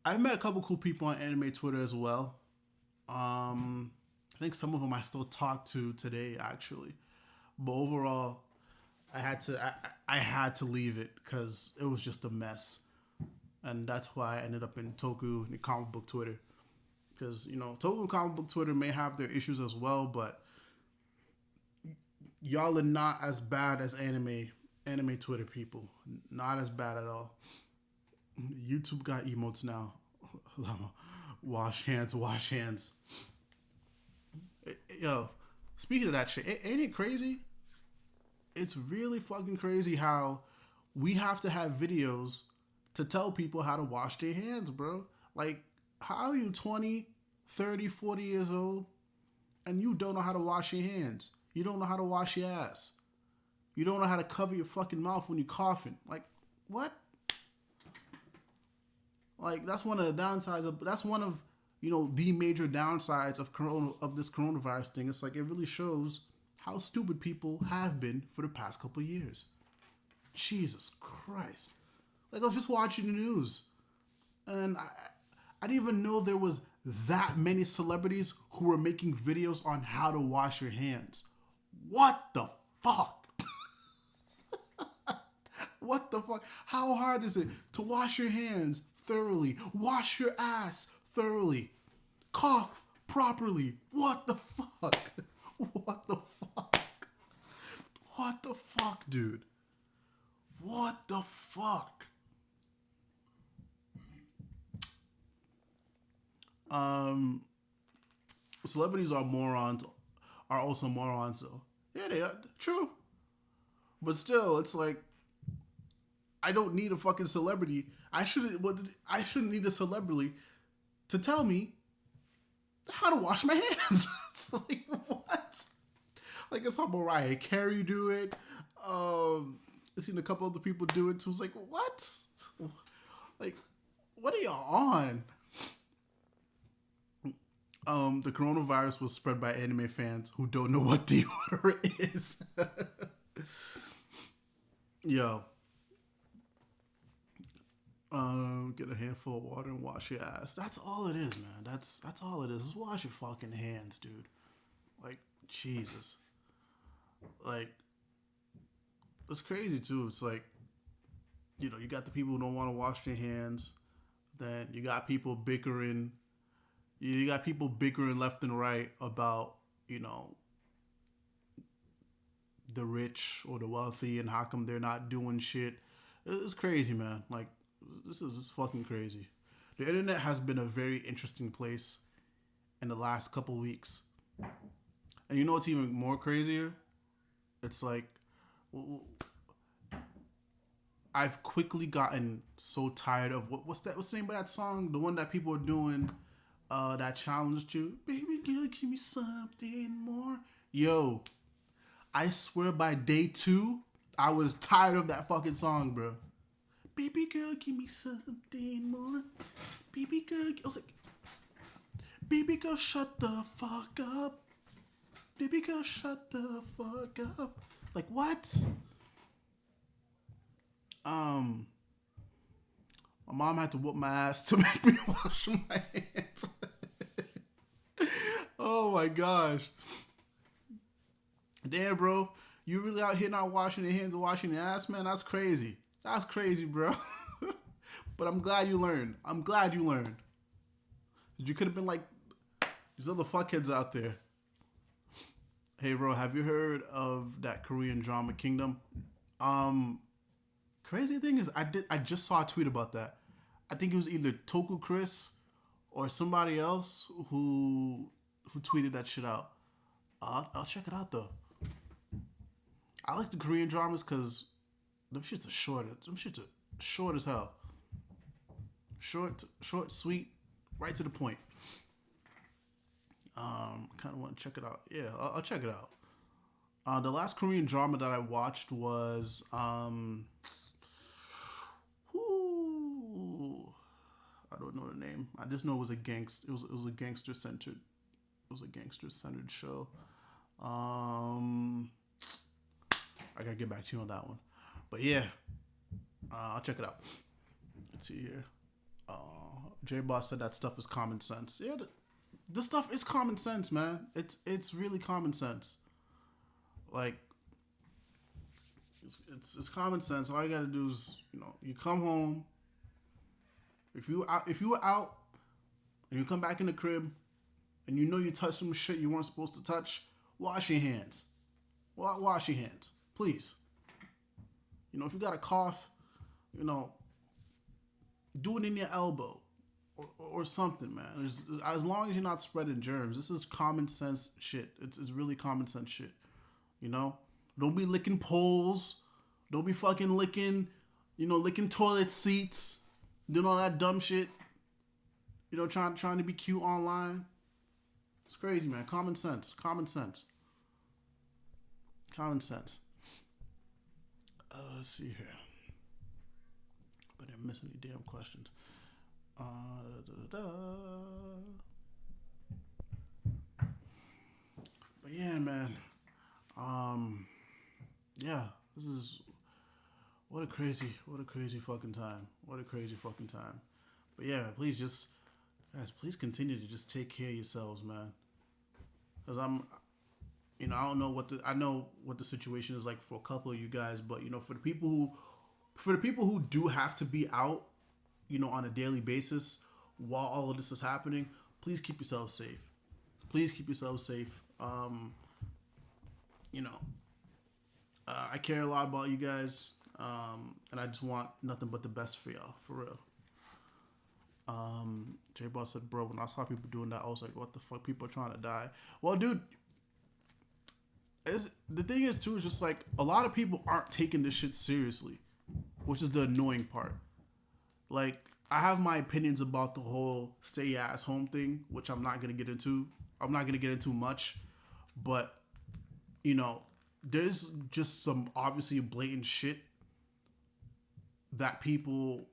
I've met a couple cool people on anime Twitter as well. I think some of them I still talk to today, actually. But overall, I had to leave it because it was just a mess. And that's why I ended up in Toku and comic book Twitter. Because, Toku and comic book Twitter may have their issues as well, but y'all are not as bad as anime Twitter people. Not as bad at all. YouTube got emotes now. Wash hands, wash hands. Yo, speaking of that shit, ain't it crazy? It's really fucking crazy how we have to have videos to tell people how to wash their hands, bro. Like, how are you 20, 30, 40 years old and you don't know how to wash your hands? You don't know how to wash your ass. You don't know how to cover your fucking mouth when you're coughing. Like, what? Like, that's one of the downsides that's one of, the major downsides of this coronavirus thing. It's like, it really shows how stupid people have been for the past couple of years. Jesus Christ. Like, I was just watching the news, and I didn't even know there was that many celebrities who were making videos on how to wash your hands. What the fuck? What the fuck? How hard is it to wash your hands thoroughly? Wash your ass thoroughly. Cough properly. What the fuck? What the fuck? What the fuck, dude? What the fuck? Celebrities are also morons though. Yeah, they are. True. But still, it's like, I don't need a fucking celebrity. I shouldn't need a celebrity to tell me how to wash my hands. It's like, what? Like, I saw Mariah Carey do it. I've seen a couple other people do it too. It's like, what? Like, what are y'all on? The coronavirus was spread by anime fans who don't know what deodorant is. Yo. Get a handful of water and wash your ass. That's all it is, man. That's all it is. Just wash your fucking hands, dude. Like, Jesus. Like, it's crazy too. It's like, you got the people who don't want to wash their hands. Then you got people bickering. You got people bickering left and right about, the rich or the wealthy, and how come they're not doing shit. It's crazy, man. Like, this is fucking crazy. The internet has been a very interesting place in the last couple weeks. And you know what's even more crazier? It's like, I've quickly gotten so tired of what's the name of that song? The one that people are doing that challenged you. Baby girl, give me something more. Yo, I swear by day 2, I was tired of that fucking song, bro. Baby girl, give me something more. Baby girl, I was like, baby girl, shut the fuck up. Baby girl, shut the fuck up. Like, what? My mom had to whoop my ass to make me wash my hands. Oh my gosh. Damn, bro. You really out here not washing your hands and washing your ass, man? That's crazy. That's crazy, bro. But I'm glad you learned. I'm glad you learned. You could have been like these other fuckheads out there. Hey, bro, have you heard of that Korean drama Kingdom? Crazy thing is, I just saw a tweet about that. I think it was either Toku Chris or somebody else who tweeted that shit out. I'll check it out though. I like the Korean dramas because them shits are short. Them shits are short as hell. Short, sweet, right to the point. Kind of want to check it out. Yeah, I'll check it out. The last Korean drama that I watched was I don't know the name. I just know it was a gangster. It was a gangster centered. It was a gangster centered show. I gotta get back to you on that one. But yeah, I'll check it out. Let's see here. J Boss said that stuff is common sense. Yeah, the stuff is common sense, man. It's really common sense. Like, it's common sense. All you gotta do is, you come home. If you were out and you come back in the crib and you touched some shit you weren't supposed to touch, wash your hands. Wash your hands, please. If you got a cough, do it in your elbow or something, man. As long as you're not spreading germs, this is common sense shit. It's really common sense shit. Don't be licking poles. Don't be fucking licking toilet seats. Doing all that dumb shit. Trying to be cute online. It's crazy, man. Common sense. Common sense. Common sense. Let's see here. But I didn't miss any damn questions. But yeah, man. Yeah, this is what a crazy fucking time. What a crazy fucking time. But yeah, please continue to just take care of yourselves, man. Because I know what the situation is like for a couple of you guys, but for the people who do have to be out, on a daily basis while all of this is happening, please keep yourselves safe. Please keep yourselves safe. I care a lot about you guys, and I just want nothing but the best for y'all, for real. J Boss said, bro, when I saw people doing that, I was like, what the fuck? People are trying to die. Well, dude, the thing is, too, is just like a lot of people aren't taking this shit seriously, which is the annoying part. Like, I have my opinions about the whole stay your ass home thing, which I'm not going to get into. I'm not going to get into much, but, there's just some obviously blatant shit that people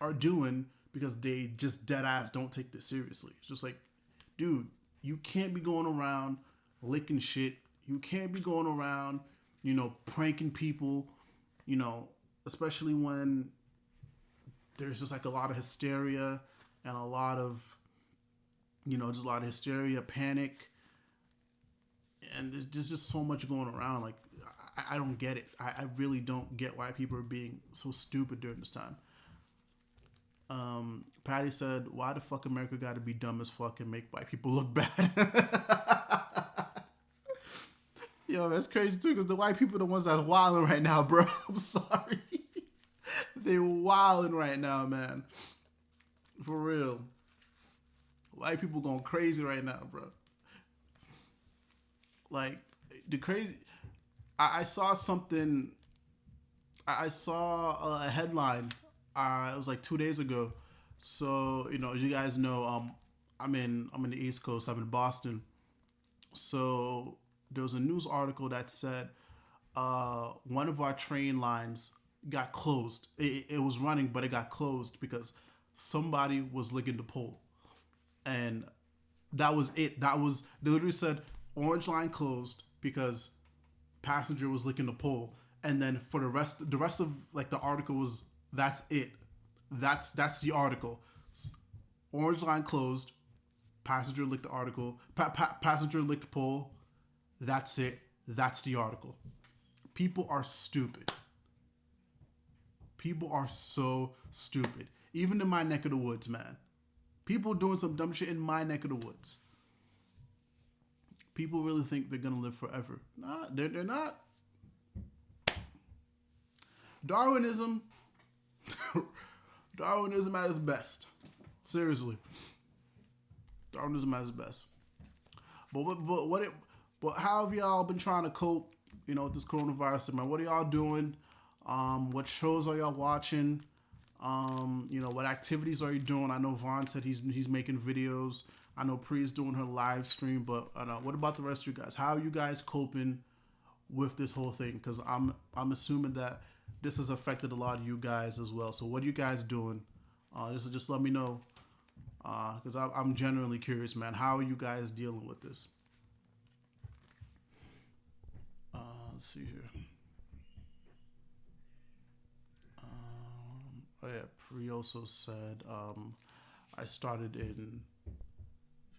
are doing because they just dead ass don't take this seriously. It's just like, dude, you can't be going around licking shit. You can't be going around, pranking people, especially when there's just like a lot of hysteria and a lot of, just a lot of hysteria, panic. And there's just so much going around. Like, I don't get it. I really don't get why people are being so stupid during this time. Patty said, why the fuck America gotta be dumb as fuck and make white people look bad? Yo, that's crazy too, because the white people are the ones that are wilding right now, bro. I'm sorry. They wilding right now, man. For real. White people going crazy right now, bro. Like, the crazy. I saw something. I saw a headline. It was like 2 days ago. So you guys know, I'm in the East Coast. I'm in Boston. So there was a news article that said one of our train lines got closed. It was running, but it got closed because somebody was licking the pole, and that was it. That was they literally said orange line closed because passenger was licking the pole, and then for the rest of like the article was that's it. That's the article. Orange line closed. Passenger licked the article. Passenger licked the pole. That's it. That's the article. People are stupid. People are so stupid. Even in my neck of the woods, man. People doing some dumb shit in my neck of the woods. People really think they're gonna live forever. Nah, they're not. Darwinism. Darwinism at its best. Seriously. Darwinism at its best. But how have y'all been trying to cope, with this coronavirus, man? What are y'all doing? What shows are y'all watching? What activities are you doing? I know Vaughn said he's making videos. I know Pre's doing her live stream, but what about the rest of you guys? How are you guys coping with this whole thing? Because I'm assuming that this has affected a lot of you guys as well. So what are you guys doing? Just let me know, because I'm genuinely curious, man. How are you guys dealing with this? Let's see here. Oh yeah, Pri also said I started in.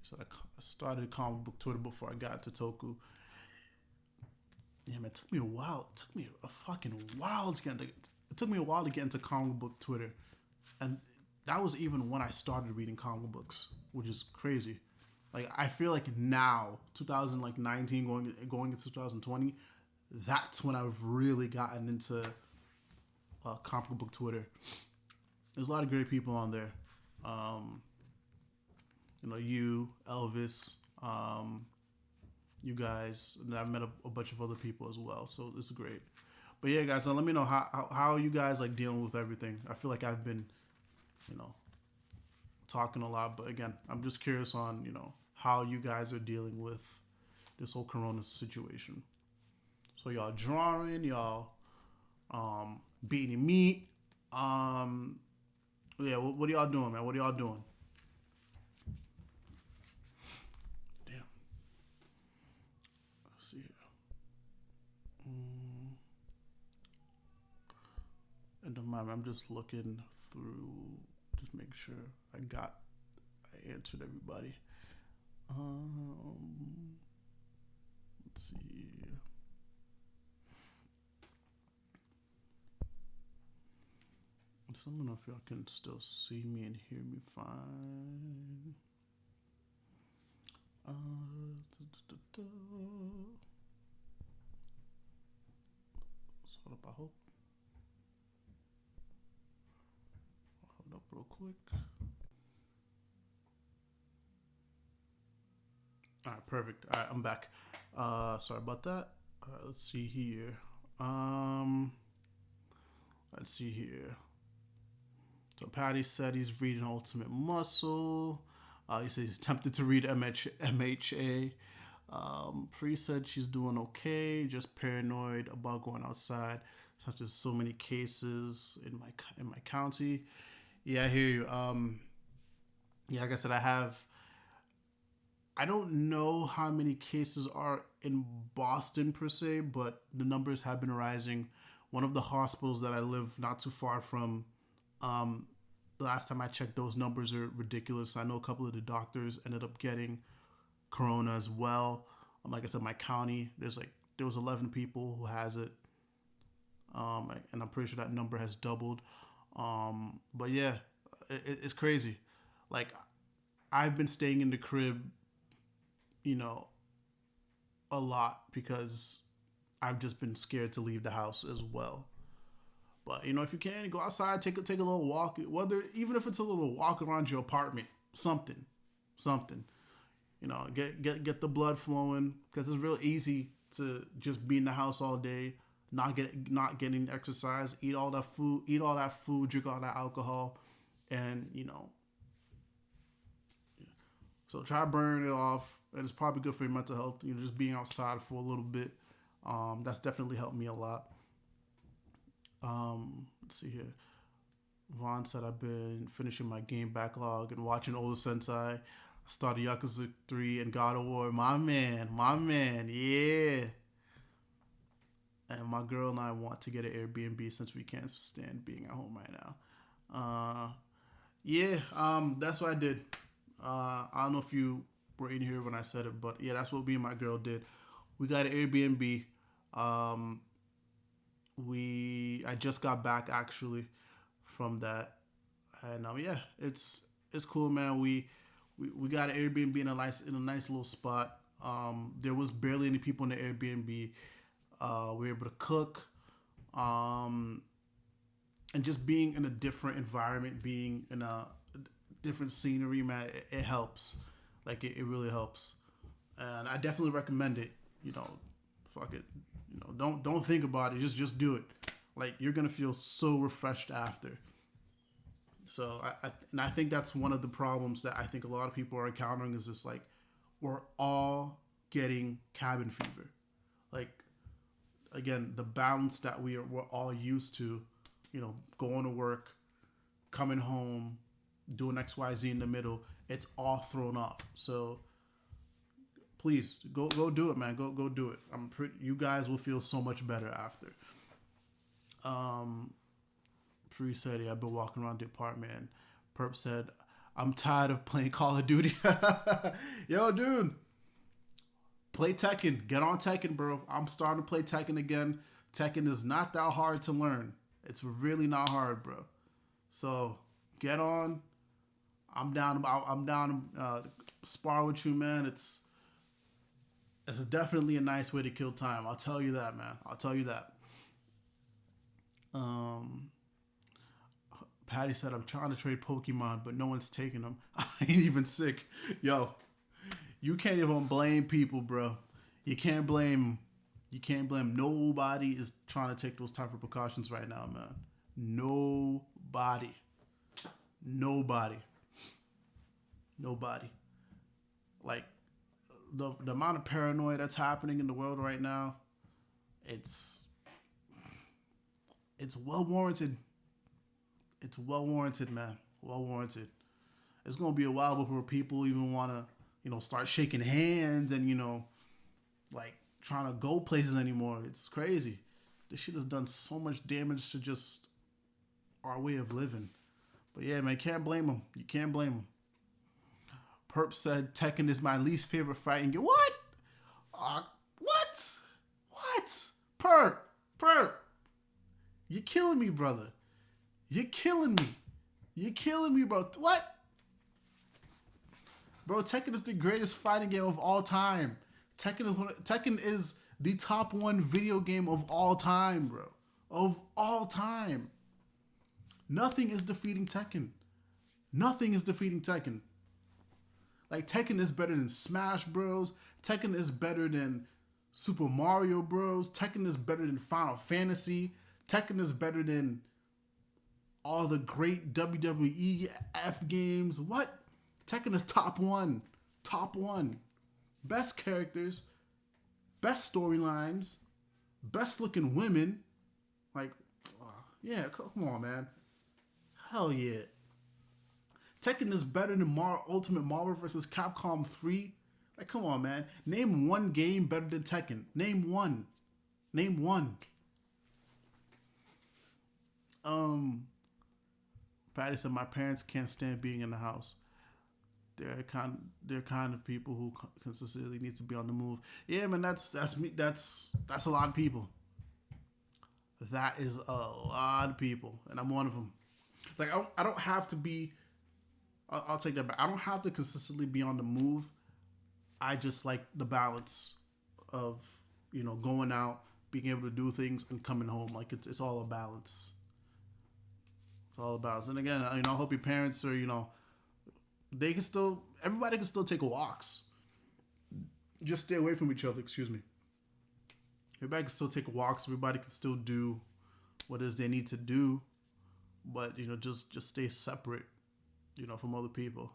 She said I started comic book Twitter before I got to Toku. Yeah, man, it took me a while. It took me a fucking while to get into. It took me a while to get into comic book Twitter, and that was even when I started reading comic books, which is crazy. Like I feel like now, 2019 going into 2020, that's when I've really gotten into comic book Twitter. There's a lot of great people on there. You, Elvis, you guys, and I've met a bunch of other people as well. So it's great. But yeah, guys, let me know how are you guys like dealing with everything. I feel like I've been, talking a lot, but again, I'm just curious on how you guys are dealing with this whole Corona situation. So y'all drawing, y'all beating meat. Yeah, what are y'all doing, man? What are y'all doing? Damn. Let's see here. And the moment I'm just looking through, just make sure I answered everybody. Let's see. So I don't know if y'all can still see me and hear me fine. Let's hold up, I hope. Hold up real quick. Alright, perfect. Alright, I'm back. Sorry about that. Alright, let's see here. Let's see here. So Patty said he's reading Ultimate Muscle. He said he's tempted to read MHA. Pri said she's doing okay, just paranoid about going outside, since there's so many cases in my county. Yeah, I hear you. Yeah, like I said, I don't know how many cases are in Boston per se, but the numbers have been rising. One of the hospitals that I live not too far from, the last time I checked, those numbers are ridiculous. I know a couple of the doctors ended up getting corona as well. Like I said, my county, there was 11 people who has it, and I'm pretty sure that number has doubled. But yeah, it's crazy. Like I've been staying in the crib, a lot because I've just been scared to leave the house as well. But if you can, go outside, take a little walk. Whether even if it's a little walk around your apartment, something. Get the blood flowing because it's real easy to just be in the house all day, not getting exercise, eat all that food, drink all that alcohol, and so try burning it off. And it's probably good for your mental health. Just being outside for a little bit. That's definitely helped me a lot. Let's see here. Vaughn said I've been finishing my game backlog and watching older Sentai. I started Yakuza 3 and God of War. My man, yeah. And my girl and I want to get an Airbnb since we can't stand being at home right now. That's what I did. I don't know if you were in here when I said it, but yeah, that's what me and my girl did. We got an Airbnb. I just got back actually from that, and it's cool, man. We got an Airbnb in a nice little spot. There was barely any people in the Airbnb. We were able to cook, and just being in a different environment, being in a different scenery, man, it helps. Like it really helps, and I definitely recommend it. Fuck it. Don't think about it. Just do it. Like you're gonna feel so refreshed after. So I think that's one of the problems that I think a lot of people are encountering is just like we're all getting cabin fever. Like again, the balance that we're all used to, going to work, coming home, doing XYZ in the middle, it's all thrown off. So please go do it, man. Go do it. You guys will feel so much better after. Free said, I've been walking around the apartment. And Perp said, I'm tired of playing Call of Duty. Yo, dude, play Tekken. Get on Tekken, bro. I'm starting to play Tekken again. Tekken is not that hard to learn. It's really not hard, bro. So get on. I'm down to spar with you, man. It's definitely a nice way to kill time. I'll tell you that, man. I'll tell you that. Patty said, I'm trying to trade Pokemon, but no one's taking them. I ain't even sick. Yo, you can't even blame people, bro. You can't blame nobody is trying to take those type of precautions right now, man. Nobody. Like the amount of paranoia that's happening in the world right now, it's well warranted. It's well warranted, man. Well warranted. It's gonna be a while before people even wanna, start shaking hands and like trying to go places anymore. It's crazy. This shit has done so much damage to just our way of living. But yeah, man, can't blame them. You can't blame them. Perp said Tekken is my least favorite fighting game. What? What? Perp. You're killing me, brother. You're killing me, bro. What? Bro, Tekken is the greatest fighting game of all time. Tekken is the top 1 video game of all time, bro. Of all time. Nothing is defeating Tekken. Like, Tekken is better than Smash Bros. Tekken is better than Super Mario Bros. Tekken is better than Final Fantasy. Tekken is better than all the great WWE F games. What? Tekken is top 1. Top 1. Best characters. Best storylines. Best looking women. Like, yeah, come on, man. Hell yeah. Tekken is better than Ultimate Marvel vs. Capcom 3. Like, come on, man. Name one game better than Tekken. Name one. Patty said, my parents can't stand being in the house. They're kind of people who consistently need to be on the move. Yeah, man, that's me. That's a lot of people. That is a lot of people, and I'm one of them. Like, I don't have to be. I'll take that back. I don't have to consistently be on the move. I just like the balance of going out, being able to do things, and coming home. Like it's all a balance. It's all a balance. And again, I hope your parents are everybody can still take walks. Just stay away from each other. Excuse me. Everybody can still take walks. Everybody can still do what it is they need to do, but just stay separate, from other people.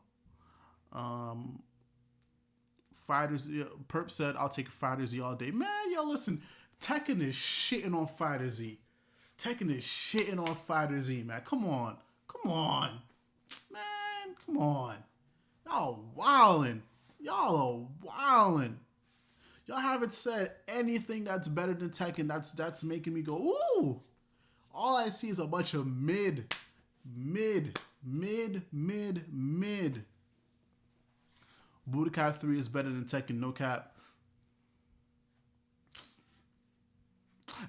Fighters, Perp said, "I'll take Fighter Z all day." Man, yo, listen, Tekken is shitting on Fighter Z. Tekken is shitting on Fighter Z, man. Come on, man, come on. Y'all wildin'. Y'all are wildin'. Y'all haven't said anything that's better than Tekken. That's making me go, ooh. All I see is a bunch of mid. Budokai 3 is better than Tekken, no cap.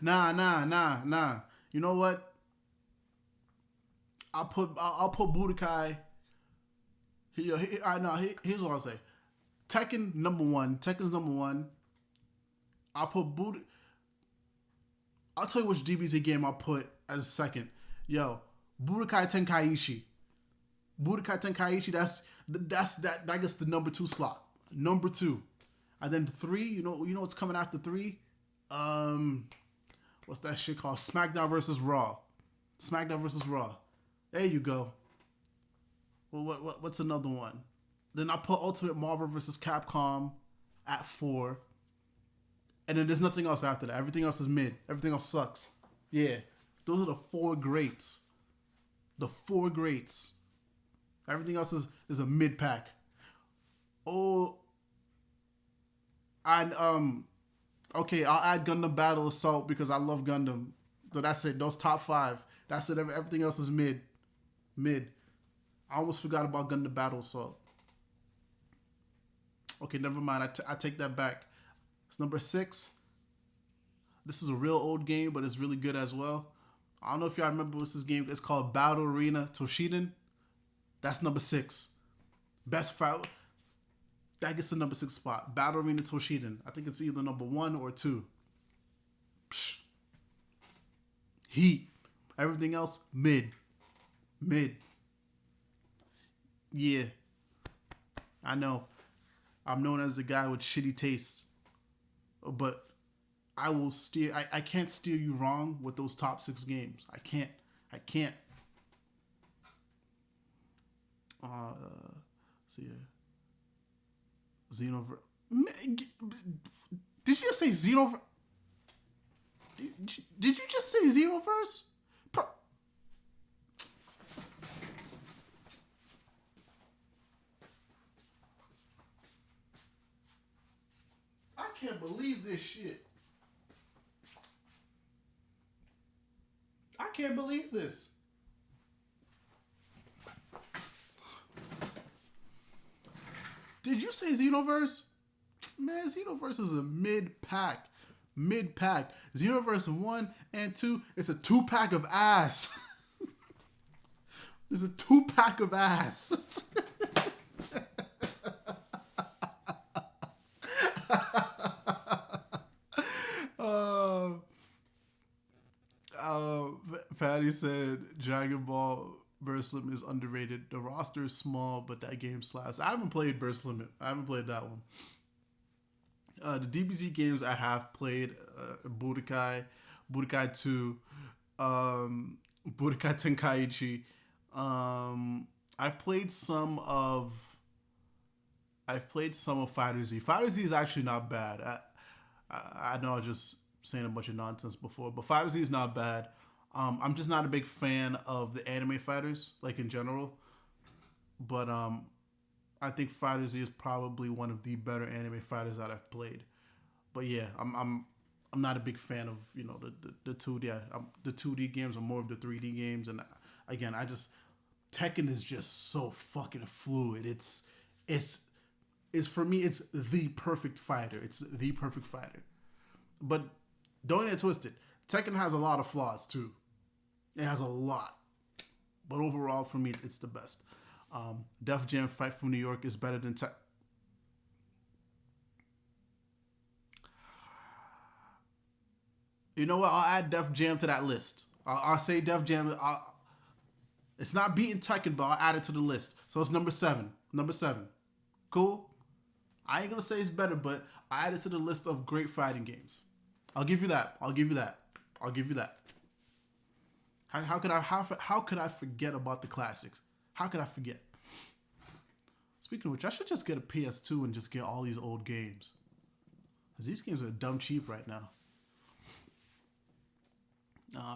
Nah. You know what? I'll put Budokai. Here's what I'll say. Tekken's number one. I'll tell you which DBZ game I'll put as second. Yo, Budokai Tenkaichi. That gets the number 2 slot. Number 2. And then 3, you know what's coming after 3? What's that shit called? SmackDown versus Raw. There you go. Well, what's another one? Then I put Ultimate Marvel vs. Capcom at 4. And then there's nothing else after that. Everything else is mid. Everything else sucks. Yeah. Those are the 4 greats. Everything else is a mid pack. Oh, and okay, I'll add Gundam Battle Assault because I love Gundam. So that's it. Those top 5. That's it. Everything else is mid. I almost forgot about Gundam Battle Assault. Okay, never mind. I take that back. It's number 6. This is a real old game, but it's really good as well. I don't know if y'all remember what's this game. It's called Battle Arena Toshiden. That's number 6. Best fight. That gets the number 6 spot. Battle Arena Toshiden. I think it's either number 1 or 2. Psh. Heat. Everything else, mid. Yeah. I know. I'm known as the guy with shitty taste. But I will steer. I can't steer you wrong with those top 6 games. I can't. See here. Xenoverse. Did you just say Xenoverse? Did you just say Xenoverse? I can't believe this shit. I can't believe this. Did you say Xenoverse? Man, Xenoverse is a mid-pack. Xenoverse 1 and 2, it's a 2-pack of ass. It's a 2-pack of ass. Fatty said Dragon Ball Burst Limit is underrated. The roster is small, but that game slaps. I haven't played Burst Limit. I haven't played that one. The DBZ games I have played, Budokai 2, Budokai Tenkaichi. I've played some of Fighter Z. Fighter Z is actually not bad. I know I was just saying a bunch of nonsense before, but Fighter Z is not bad. I'm just not a big fan of the anime fighters, like in general. But I think Fighter Z is probably one of the better anime fighters that I've played. But yeah, I'm not a big fan of the 2D. The 2D games are more of the 3D games, and again, Tekken is just so fucking fluid. It's for me, it's the perfect fighter. But don't get it twisted. Tekken has a lot of flaws too. It has a lot. But overall, for me, it's the best. Def Jam Fight from New York is better than You know what? I'll add Def Jam to that list. I'll say Def Jam. It's not beating Tekken, but I'll add it to the list. So it's number 7. Number 7. Cool? I ain't gonna say it's better, but I add it to the list of great fighting games. I'll give you that. I'll give you that. I'll give you that. How could I forget about the classics? How could I forget? Speaking of which, I should just get a PS2 and just get all these old games. Because these games are dumb cheap right now.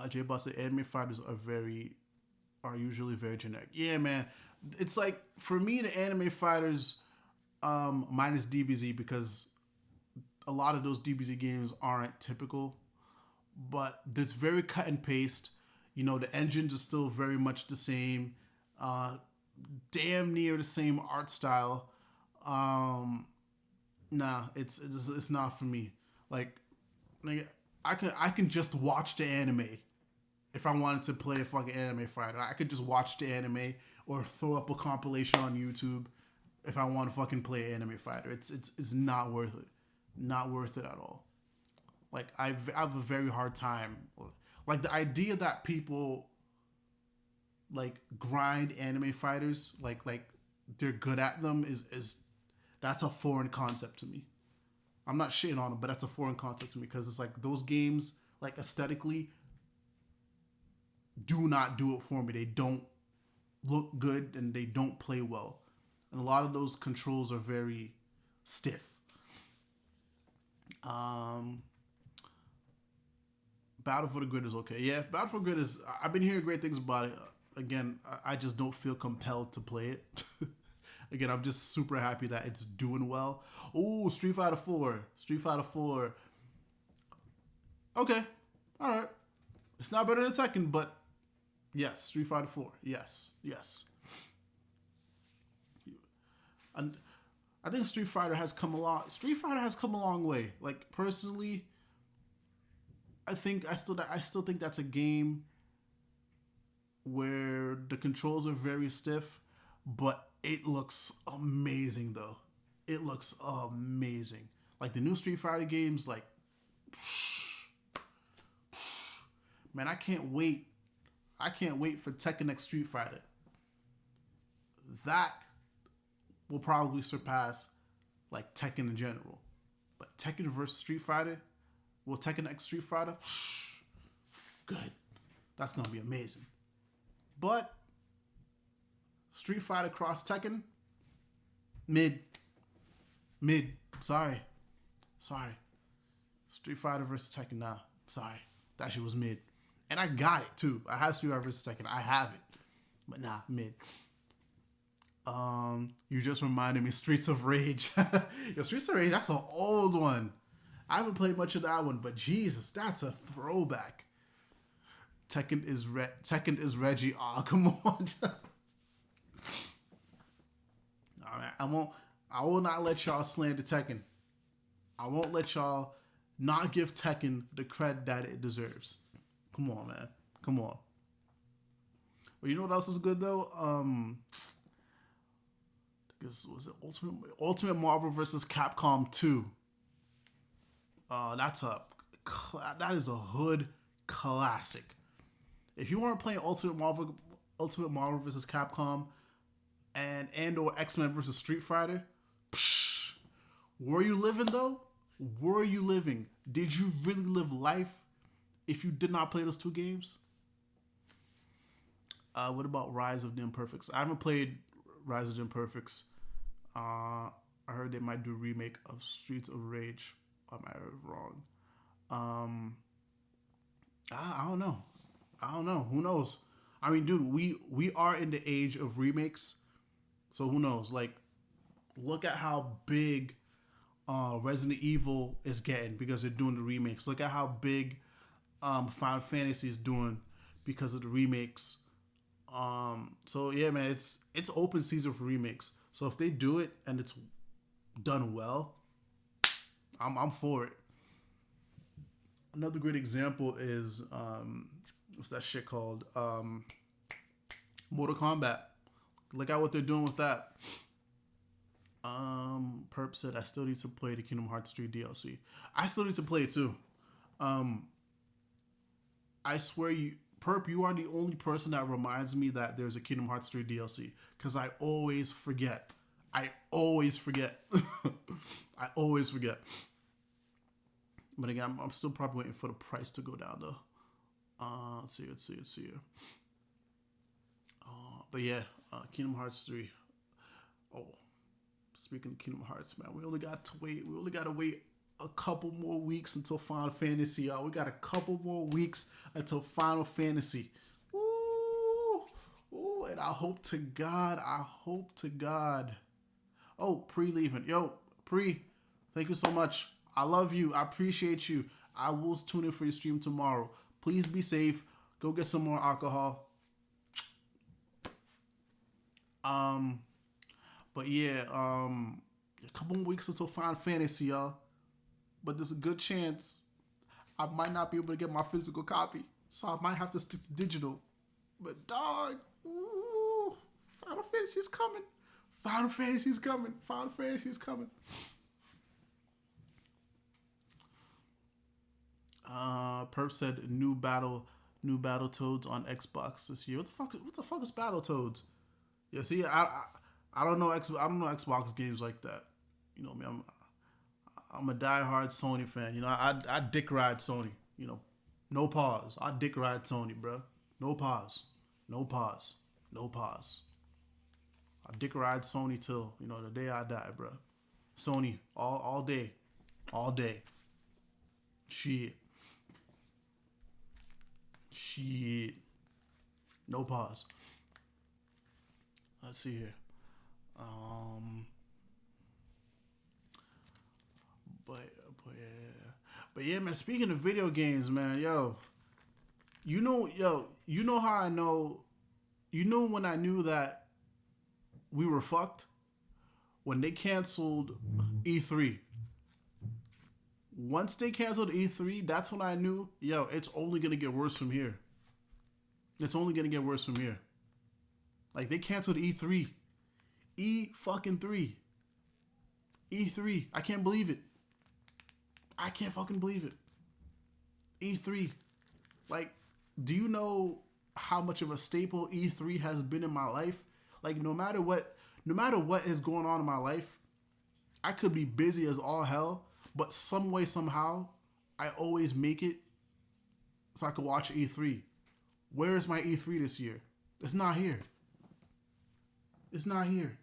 J Boss said anime fighters are usually very generic. Yeah, man. It's like, for me, the anime fighters, minus DBZ, because a lot of those DBZ games aren't typical. But it's very cut and paste. You know, the engines are still very much the same. Damn near the same art style. Nah, it's not for me. Like I can just watch the anime if I wanted to play a fucking anime fighter. I could just watch the anime or throw up a compilation on YouTube if I want to fucking play an anime fighter. It's not worth it. Not worth it at all. Like I have a very hard time. Like the idea that people like grind anime fighters, like they're good at them is that's a foreign concept to me. I'm not shitting on them, but that's a foreign concept to me because it's like those games, like aesthetically, do not do it for me. They don't look good and they don't play well, and a lot of those controls are very stiff. Battle for the Grid is okay. Yeah, Battle for the Grid is. I've been hearing great things about it. Again, I just don't feel compelled to play it. Again, I'm just super happy that it's doing well. Ooh, Street Fighter 4. Street Fighter 4. Okay. All right. It's not better than Tekken, but yes, Street Fighter 4. Yes. Yes. And I think Street Fighter has come a lot. Street Fighter has come a long way. Like, personally, I still think that's a game where the controls are very stiff, but it looks amazing though. It looks amazing. Like the new Street Fighter games, like, man, I can't wait. I can't wait for Tekken X Street Fighter. That will probably surpass like Tekken in general. But Tekken versus Street Fighter, well, Tekken X Street Fighter, good. That's gonna be amazing. But Street Fighter cross Tekken, mid. Sorry. Street Fighter versus Tekken, nah. Sorry. That shit was mid. And I got it too. I have Street Fighter versus Tekken. I have it. But nah, mid. You just reminded me, Streets of Rage. Yo, Streets of Rage, that's an old one. I haven't played much of that one, but Jesus, that's a throwback. Tekken is Reggie. Oh, come on. I will not let y'all slander Tekken. I won't let y'all not give Tekken the credit that it deserves. Come on, man. Come on. Well, you know what else is good though? Was it Ultimate Marvel vs. Capcom 2? That is a hood classic. If you weren't playing Ultimate Marvel vs. Capcom and or X-Men vs. Street Fighter, were you living though? Were you living? Did you really live life if you did not play those two games? What about Rise of the Imperfects? I haven't played Rise of the Imperfects. I heard they might do a remake of Streets of Rage. Am I wrong? I don't know. Who knows? I mean, dude, we are in the age of remakes, so who knows? Like, look at how big Resident Evil is getting because they're doing the remakes. Look at how big Final Fantasy is doing because of the remakes. So yeah, man, it's open season for remakes. So if they do it and it's done well, I'm for it. Another great example is what's that shit called? Mortal Kombat. Look at what they're doing with that. Perp said I still need to play the Kingdom Hearts 3 DLC. I still need to play it too. I swear you, Perp, you are the only person that reminds me that there's a Kingdom Hearts 3 DLC because I always forget. I always forget. I always forget. But again, I'm still probably waiting for the price to go down though. Let's see here. But yeah, Kingdom Hearts 3. Oh, speaking of Kingdom Hearts, man, we only got to wait. We only got to wait a couple more weeks until Final Fantasy, y'all. We got a couple more weeks until Final Fantasy. Ooh, ooh, and I hope to God. Oh, pre-leaving. Yo, pre, thank you so much. I love you. I appreciate you. I will tune in for your stream tomorrow. Please be safe. Go get some more alcohol. But yeah, a couple more weeks until Final Fantasy, y'all. But there's a good chance I might not be able to get my physical copy, so I might have to stick to digital. But dog, ooh, Final Fantasy's coming. Final Fantasy's coming. Final Fantasy's coming. Perp said new Battletoads on Xbox this year. What the fuck is Battletoads? Yeah, see, I don't know I don't know Xbox games like that. You know me, I'm a diehard Sony fan. You know, I dick ride Sony. You know, no pause. I dick ride Sony, bro. No pause. No pause. No pause. I dick ride Sony till, you know, the day I die, bro. Sony all day. All day. Shit. No pause. Let's see here. But yeah, man. Speaking of video games, man, you know how I know. You know when I knew that we were fucked when they canceled E3. Once they canceled E3, that's when I knew, it's only gonna get worse from here. It's only gonna get worse from here. Like they canceled E3, fucking 3, E3. I can't believe it. I can't fucking believe it. E3. Like, do you know how much of a staple E3 has been in my life? Like, no matter what is going on in my life, I could be busy as all hell, but some way, somehow, I always make it so I could watch E3. Where is my E3 this year? It's not here. It's not here.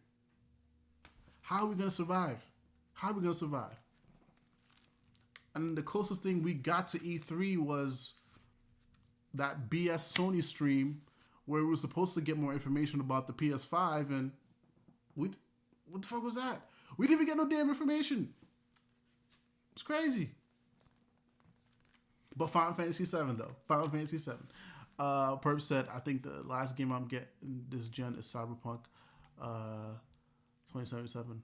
How are we going to survive? How are we going to survive? And the closest thing we got to E3 was that BS Sony stream where we were supposed to get more information about the PS5, and what the fuck was that? We didn't even get no damn information. It's crazy. But Final Fantasy 7 though. Final Fantasy 7. Perp said, I think the last game I'm getting this gen is Cyberpunk 2077.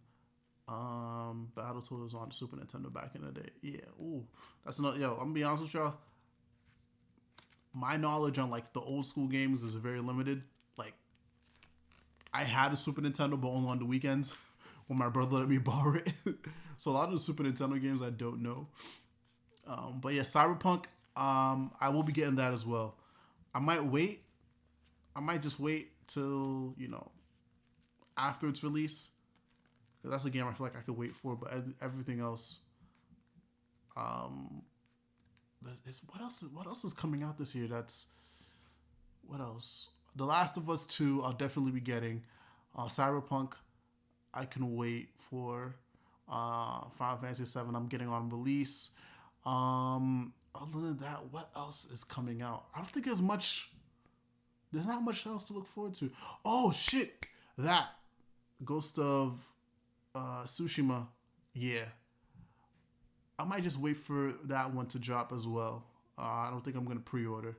Battletoads on the Super Nintendo back in the day. Yeah, ooh. That's another, I'm gonna be honest with y'all. My knowledge on like the old school games is very limited. Like, I had a Super Nintendo, but only on the weekends when my brother let me borrow it. So a lot of the Super Nintendo games I don't know. But yeah, Cyberpunk, I will be getting that as well. I might wait. I might just wait till, after its release. Because that's a game I feel like I could wait for. But everything else, what else is coming out this year? What else? The Last of Us 2, I'll definitely be getting. Cyberpunk, I can wait for. Final Fantasy 7, I'm getting on release. Other than that, what else is coming out? I don't think there's not much else to look forward to. Oh shit, that Ghost of Tsushima. Yeah, I might just wait for that one to drop as well. I don't think I'm gonna pre-order.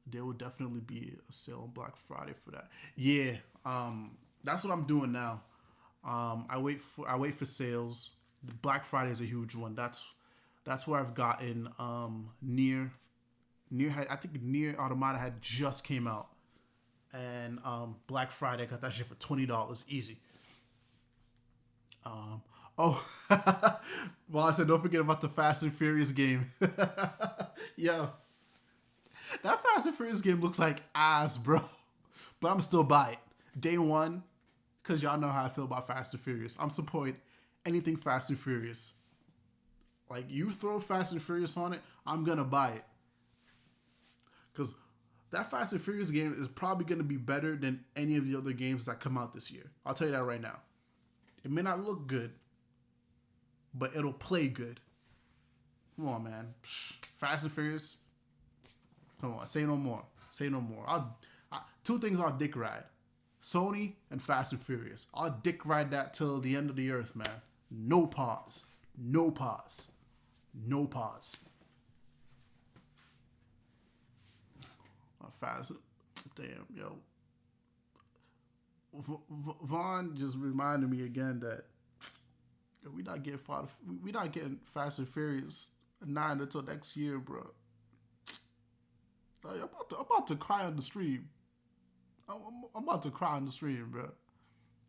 There will definitely be a sale on Black Friday for that. Yeah, that's what I'm doing now. I wait for sales. Black Friday is a huge one. That's where I've gotten Nier. I think Nier Automata had just came out, and Black Friday I got that shit for $20 easy. Oh, well, I said don't forget about the Fast and Furious game. Yo, that Fast and Furious game looks like ass, bro. But I'm still buy it. Day one, because y'all know how I feel about Fast and Furious. I'm supporting anything Fast and Furious. Like, you throw Fast and Furious on it, I'm going to buy it. Because that Fast and Furious game is probably going to be better than any of the other games that come out this year. I'll tell you that right now. It may not look good, but it'll play good. Come on, man. Fast and Furious. Come on, say no more. Say no more. Two things I'll dick ride. Sony and Fast and Furious. I'll dick ride that till the end of the earth, man. No pause. No pause. No pause. Fast. Damn, yo. Vaughn just reminded me again that we not getting Fast and Furious 9 until next year, bro. Like, I'm about to cry on the stream. I'm about to cry on the stream, bro.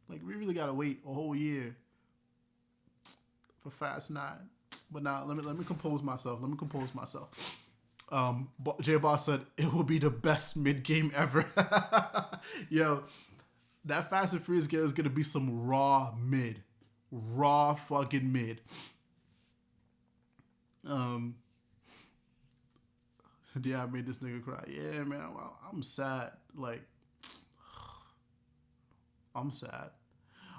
Like, we really gotta wait a whole year for Fast 9. But now let me compose myself. J Boss said it will be the best mid game ever. Yo, that Fast and Furious game is gonna be some raw fucking mid. Yeah, I made this nigga cry. Yeah, man, I'm sad. Like, I'm sad.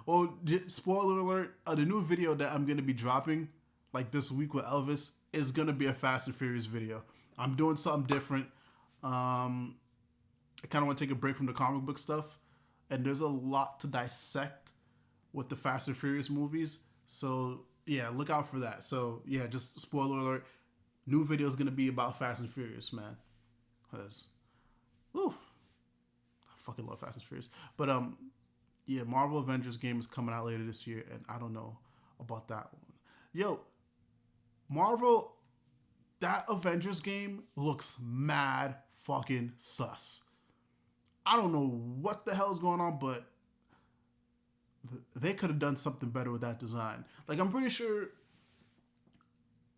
Well, spoiler alert: the new video that I'm gonna be dropping, like this week with Elvis, is gonna be a Fast and Furious video. I'm doing something different. I kind of want to take a break from the comic book stuff, and there's a lot to dissect with the Fast and Furious movies. So yeah, look out for that. So yeah, just spoiler alert: new video is gonna be about Fast and Furious, man. Cause, whew, I fucking love Fast and Furious. But yeah, Marvel Avengers game is coming out later this year, and I don't know about that one. Yo, Marvel. That Avengers game looks mad fucking sus. I don't know what the hell's going on, but they could have done something better with that design. Like, I'm pretty sure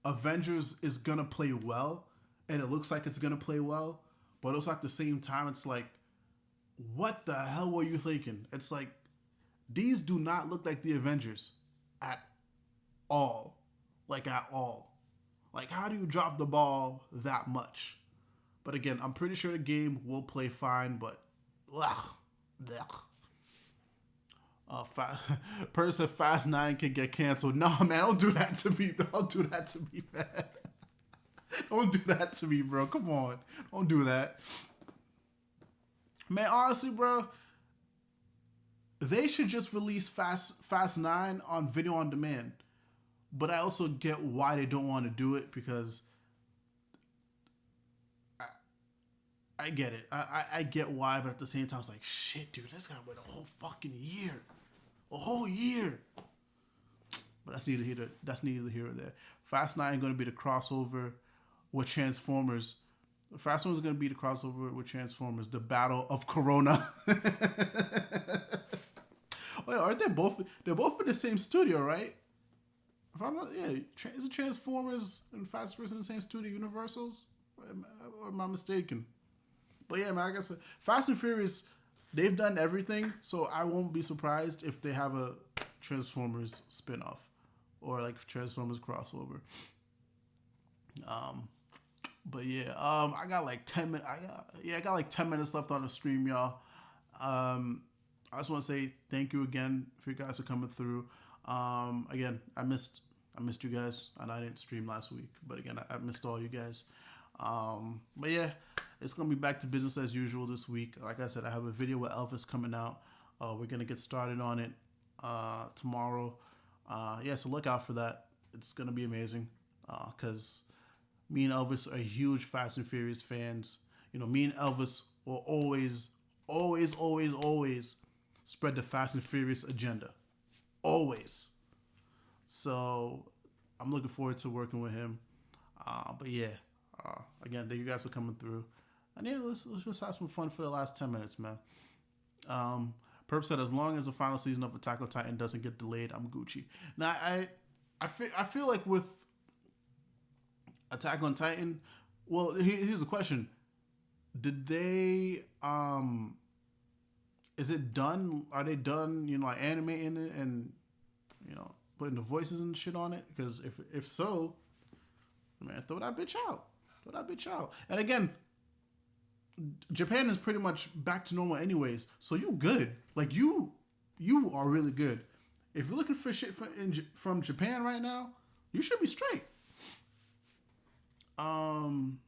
Avengers is gonna play well, and it looks like it's gonna play well, but also at the same time, it's like, what the hell were you thinking? It's like, these do not look like the Avengers at all. Like, at all. Like, how do you drop the ball that much? But again, I'm pretty sure the game will play fine, but person Fast 9 can get canceled. No, man, don't do that to me. Don't do that to me, man. Don't do that to me, bro. Come on. Don't do that. Man, honestly, bro, they should just release Fast 9 on video on demand. But I also get why they don't want to do it, because I get it. I get why, but at the same time, it's like, shit, dude, this guy wait a whole fucking year. A whole year. But that's neither here or there. Fast 9 is going to be the crossover with Transformers. Fast 1 is going to be the crossover with Transformers, the Battle of Corona. Wait, aren't they both? They're both in the same studio, right? If I'm not, yeah, is it Transformers and Fast and Furious in the same studio, Universals? Or am I mistaken? But yeah, man, I guess Fast and Furious, they've done everything, so I won't be surprised if they have a Transformers spinoff or like Transformers crossover. But yeah, I got like 10 minutes. I got like 10 minutes left on the stream, y'all. I just want to say thank you again for you guys for coming through. Again, I missed you guys, and I didn't stream last week. But again, I missed all you guys. But yeah, it's gonna be back to business as usual this week. Like I said, I have a video with Elvis coming out. We're gonna get started on it tomorrow. Yeah, so look out for that. It's gonna be amazing. Cause me and Elvis are huge Fast and Furious fans. You know, me and Elvis will always spread the Fast and Furious agenda. Always. So I'm looking forward to working with him. But yeah, again, thank you guys for coming through. And yeah, let's just have some fun for the last 10 minutes, man. Perp said, as long as the final season of Attack on Titan doesn't get delayed, I'm Gucci. Now, I feel like with Attack on Titan, well, here's the question: did they is it done? Are they done? You know, like animating it and putting the voices and shit on it? Because if so, man, throw that bitch out. Throw that bitch out. And again, Japan is pretty much back to normal anyways, so you good. Like you are really good. If you're looking for shit from Japan right now, you should be straight. In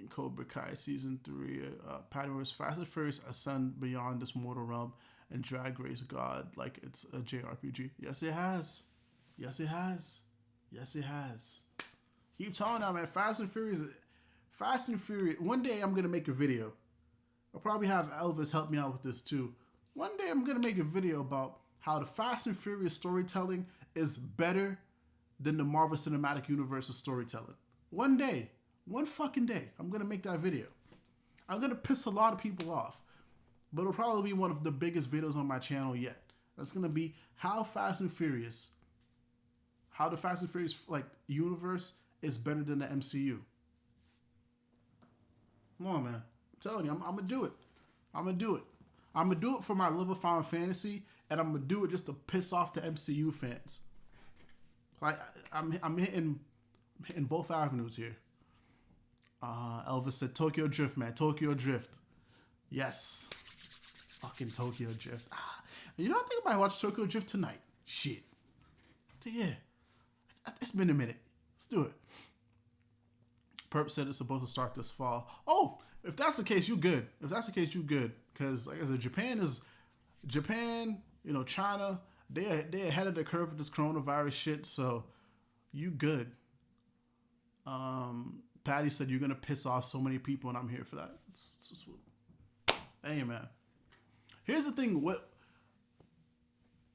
Cobra Kai season 3, Patty was Fast and Furious ascend beyond this mortal realm and drag race God like it's a JRPG. Yes, it has. Yes, it has. Yes, it has. Keep telling that, man. Fast and Furious. One day I'm gonna make a video. I'll probably have Elvis help me out with this too. One day I'm gonna make a video about how the Fast and Furious storytelling is better than the Marvel Cinematic Universe's storytelling. One day. One fucking day. I'm gonna make that video. I'm gonna piss a lot of people off. But it'll probably be one of the biggest videos on my channel yet. That's gonna be how the Fast and Furious universe is better than the MCU. Come on, man. I'm telling you, I'm gonna do it. I'm gonna do it. I'm gonna do it for my love of Final Fantasy, and I'm gonna do it just to piss off the MCU fans. Like I'm hitting both avenues here. Elvis said Tokyo Drift, man. Tokyo Drift. Yes. Fucking Tokyo Drift. You know, I think I might watch Tokyo Drift tonight. Shit. Yeah. It's been a minute. Let's do it. Perp said it's supposed to start this fall. Oh, if that's the case, you good. If that's the case, you good. Because, like I said, Japan, China, they're ahead of the curve with this coronavirus shit, so you good. Patty said you're going to piss off so many people, and I'm here for that. Hey, man. Here's the thing.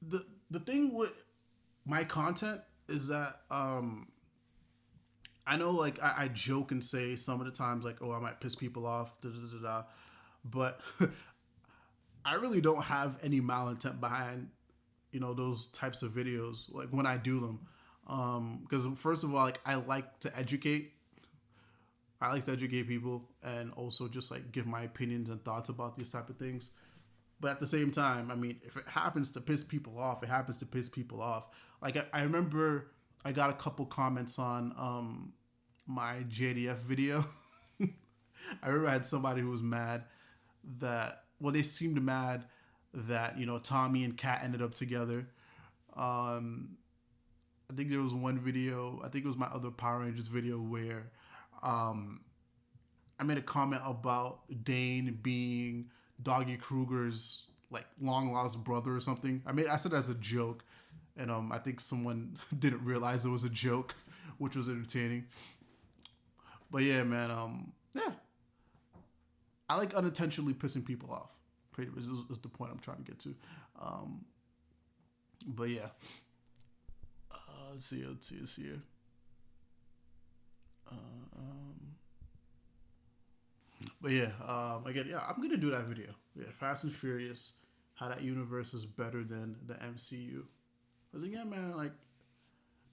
The thing with my content is that I know, like, I joke and say some of the times, like, oh, I might piss people off, but I really don't have any malintent behind, those types of videos, like, when I do them. Because, first of all, like, I like to educate people and also just, like, give my opinions and thoughts about these type of things. But at the same time, I mean, if it happens to piss people off, it happens to piss people off. Like, I remember I got a couple comments on my JDF video. I remember I had somebody who was mad that, well, they seemed mad that, Tommy and Kat ended up together. I think there was one video, I think it was my other Power Rangers video where I made a comment about Dane being Doggy Kruger's, like, long lost brother or something. I said it as a joke, and I think someone didn't realize it was a joke, which was entertaining. But yeah, man, yeah, I like unintentionally pissing people off. Pretty much is the point I'm trying to get to. But yeah, let's see here. But yeah, again, yeah, I'm gonna do that video. Yeah, Fast and Furious, how that universe is better than the MCU. Because again, man, like,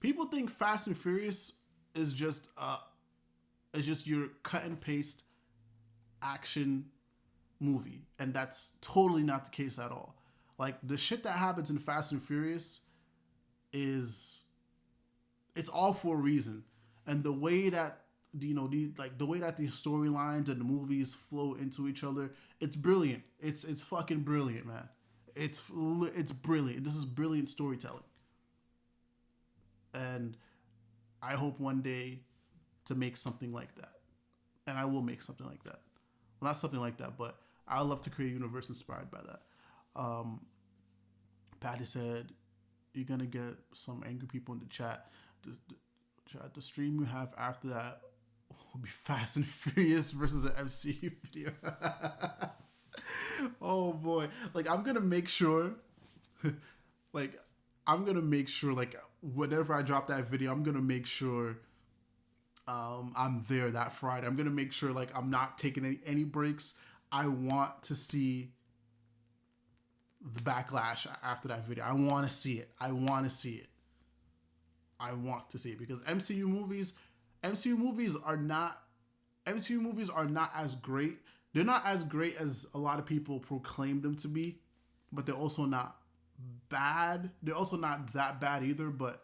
people think Fast and Furious is just your cut and paste action movie, and that's totally not the case at all. Like, the shit that happens in Fast and Furious it's all for a reason, and the way that the way that the storylines and the movies flow into each other, it's brilliant. It's fucking brilliant, man. It's brilliant. This is brilliant storytelling, and I hope one day to make something like that, and I will make something like that. Well, not something like that, but I love to create a universe inspired by that. Patty said you're gonna get some angry people in the chat. The stream you have after that will be Fast and Furious versus an MCU video. Oh boy! Like, I'm gonna make sure, like, whenever I drop that video, I'm gonna make sure I'm there that Friday. I'm gonna make sure, like, I'm not taking any breaks. I want to see the backlash after that video. I want to see it. I want to see it. I want to see it because MCU movies are not as great. They're not as great as a lot of people proclaim them to be, but they're also not bad. They're also not that bad either, but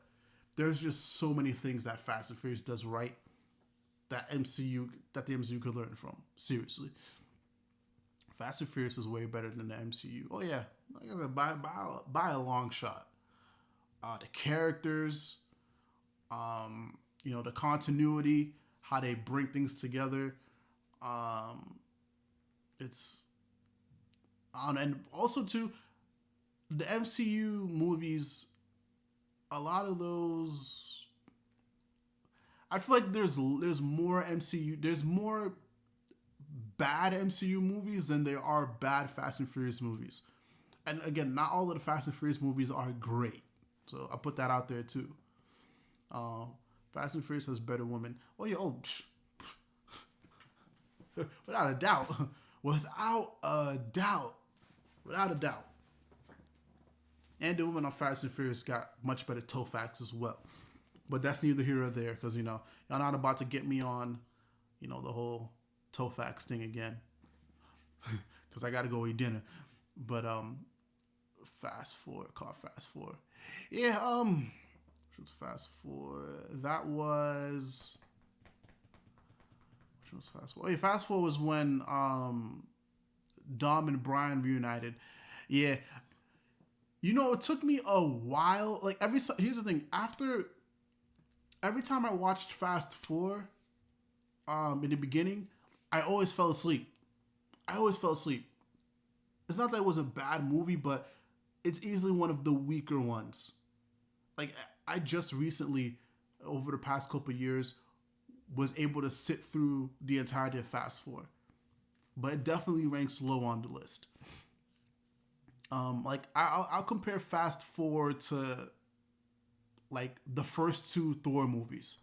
there's just so many things that Fast and Furious does right that the MCU could learn from. Seriously. Fast and Furious is way better than the MCU. Oh yeah, like I said, by a long shot. The characters, the continuity, how they bring things together. It's and also too, the MCU movies. A lot of those, I feel like there's more MCU. There's more bad MCU movies than there are bad Fast and Furious movies. And again, not all of the Fast and Furious movies are great. So I put that out there too. Fast and Furious has better women. Oh yeah, without a doubt. Without a doubt. And the women on Fast and Furious got much better toe facts as well. But that's neither here or there because, y'all not about to get me on, the whole toe facts thing again. Because I got to go eat dinner. But Fast Forward. Yeah, which was Fast Forward? That was... Which was Fast Forward? Oh, yeah, Fast Forward was when Dom and Brian reunited. Yeah. It took me a while. Like, here's the thing. Every time I watched Fast 4, in the beginning, I always fell asleep. It's not that it was a bad movie, but it's easily one of the weaker ones. Like, I just recently, over the past couple of years, was able to sit through the entirety of Fast 4. But it definitely ranks low on the list. I'll compare Fast 4 to like the first two Thor movies,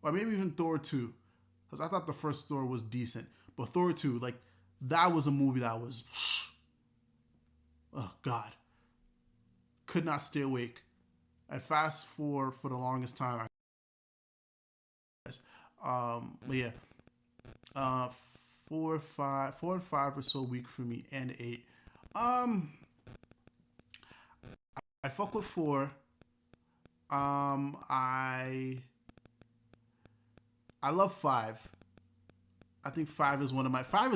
or maybe even Thor 2, because I thought the first Thor was decent, but Thor 2, like that was a movie that was, oh God, could not stay awake. And Fast 4 for the longest time. But yeah, 4 and 5 were so weak for me, and 8. I fuck with 4. I love 5. I think 5 is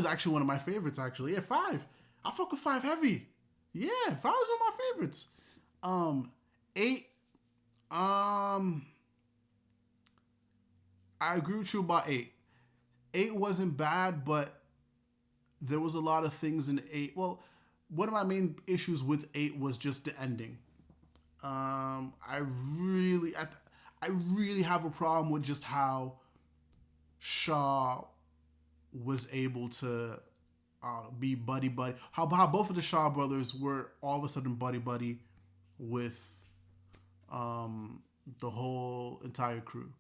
actually one of my favorites. Actually, yeah, 5. I fuck with 5 heavy. Yeah, 5 is one of my favorites. 8. I agree with you about 8. 8 wasn't bad, but there was a lot of things in 8. Well, one of my main issues with 8 was just the ending. I really have a problem with just how Shaw was able to be buddy. How both of the Shaw brothers were all of a sudden buddy with the whole entire crew.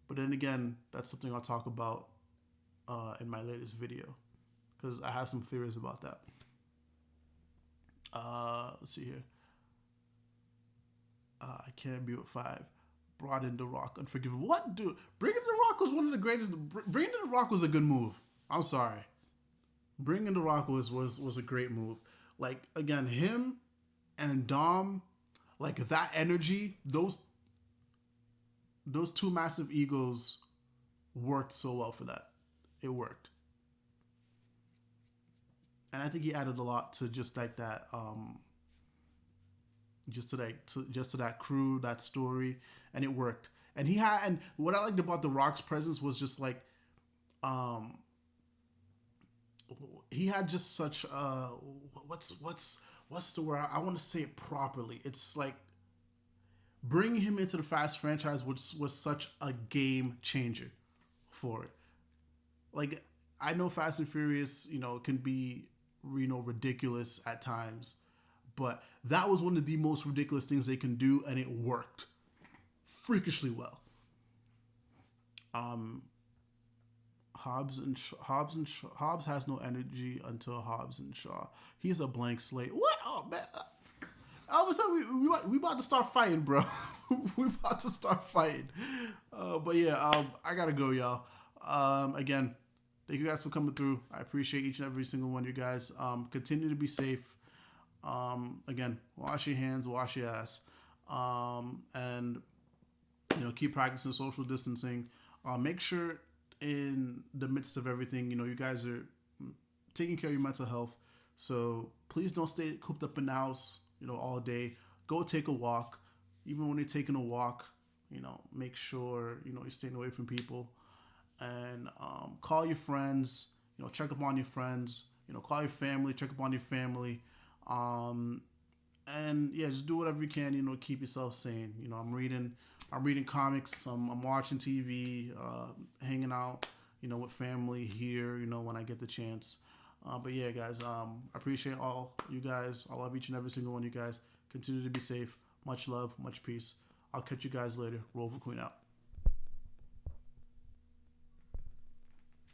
But then again, that's something I'll talk about in my latest video because I have some theories about that. Let's see here. I can't be with 5. Brought in The Rock, Unforgivable. What, dude? Bringing The Rock was one of the greatest. Bringing The Rock was a good move. I'm sorry. Bringing The Rock was a great move. Like, again, him and Dom, like that energy, those two massive egos worked so well for that. It worked. And I think he added a lot to just like that, just to that crew, that story, and it worked. And what I liked about The Rock's presence was just like, he had just such what's the word? I want to say it properly. It's like bringing him into the Fast franchise was such a game changer for it. Like, I know Fast and Furious, can be, ridiculous at times, but that was one of the most ridiculous things they can do, and it worked freakishly well. Hobbs has no energy until Hobbs and Shaw. He's a blank slate. What? Oh man. All of a sudden, we about to start fighting, bro. We about to start fighting. But yeah, I gotta go, y'all. Again, thank you guys for coming through. I appreciate each and every single one of you guys. Continue to be safe. Again, wash your hands, wash your ass, and keep practicing social distancing. Make sure in the midst of everything, you guys are taking care of your mental health. So please don't stay cooped up in the house, all day. Go take a walk. Even when you're taking a walk, make sure, you're staying away from people. And call your friends, check up on your friends, call your family, check up on your family. And yeah, just do whatever you can, keep yourself sane. I'm reading comics, I'm watching TV, hanging out, with family here, when I get the chance. But yeah, guys, I appreciate all you guys. I love each and every single one of you guys. Continue to be safe. Much love, much peace. I'll catch you guys later. Roliver Queen out.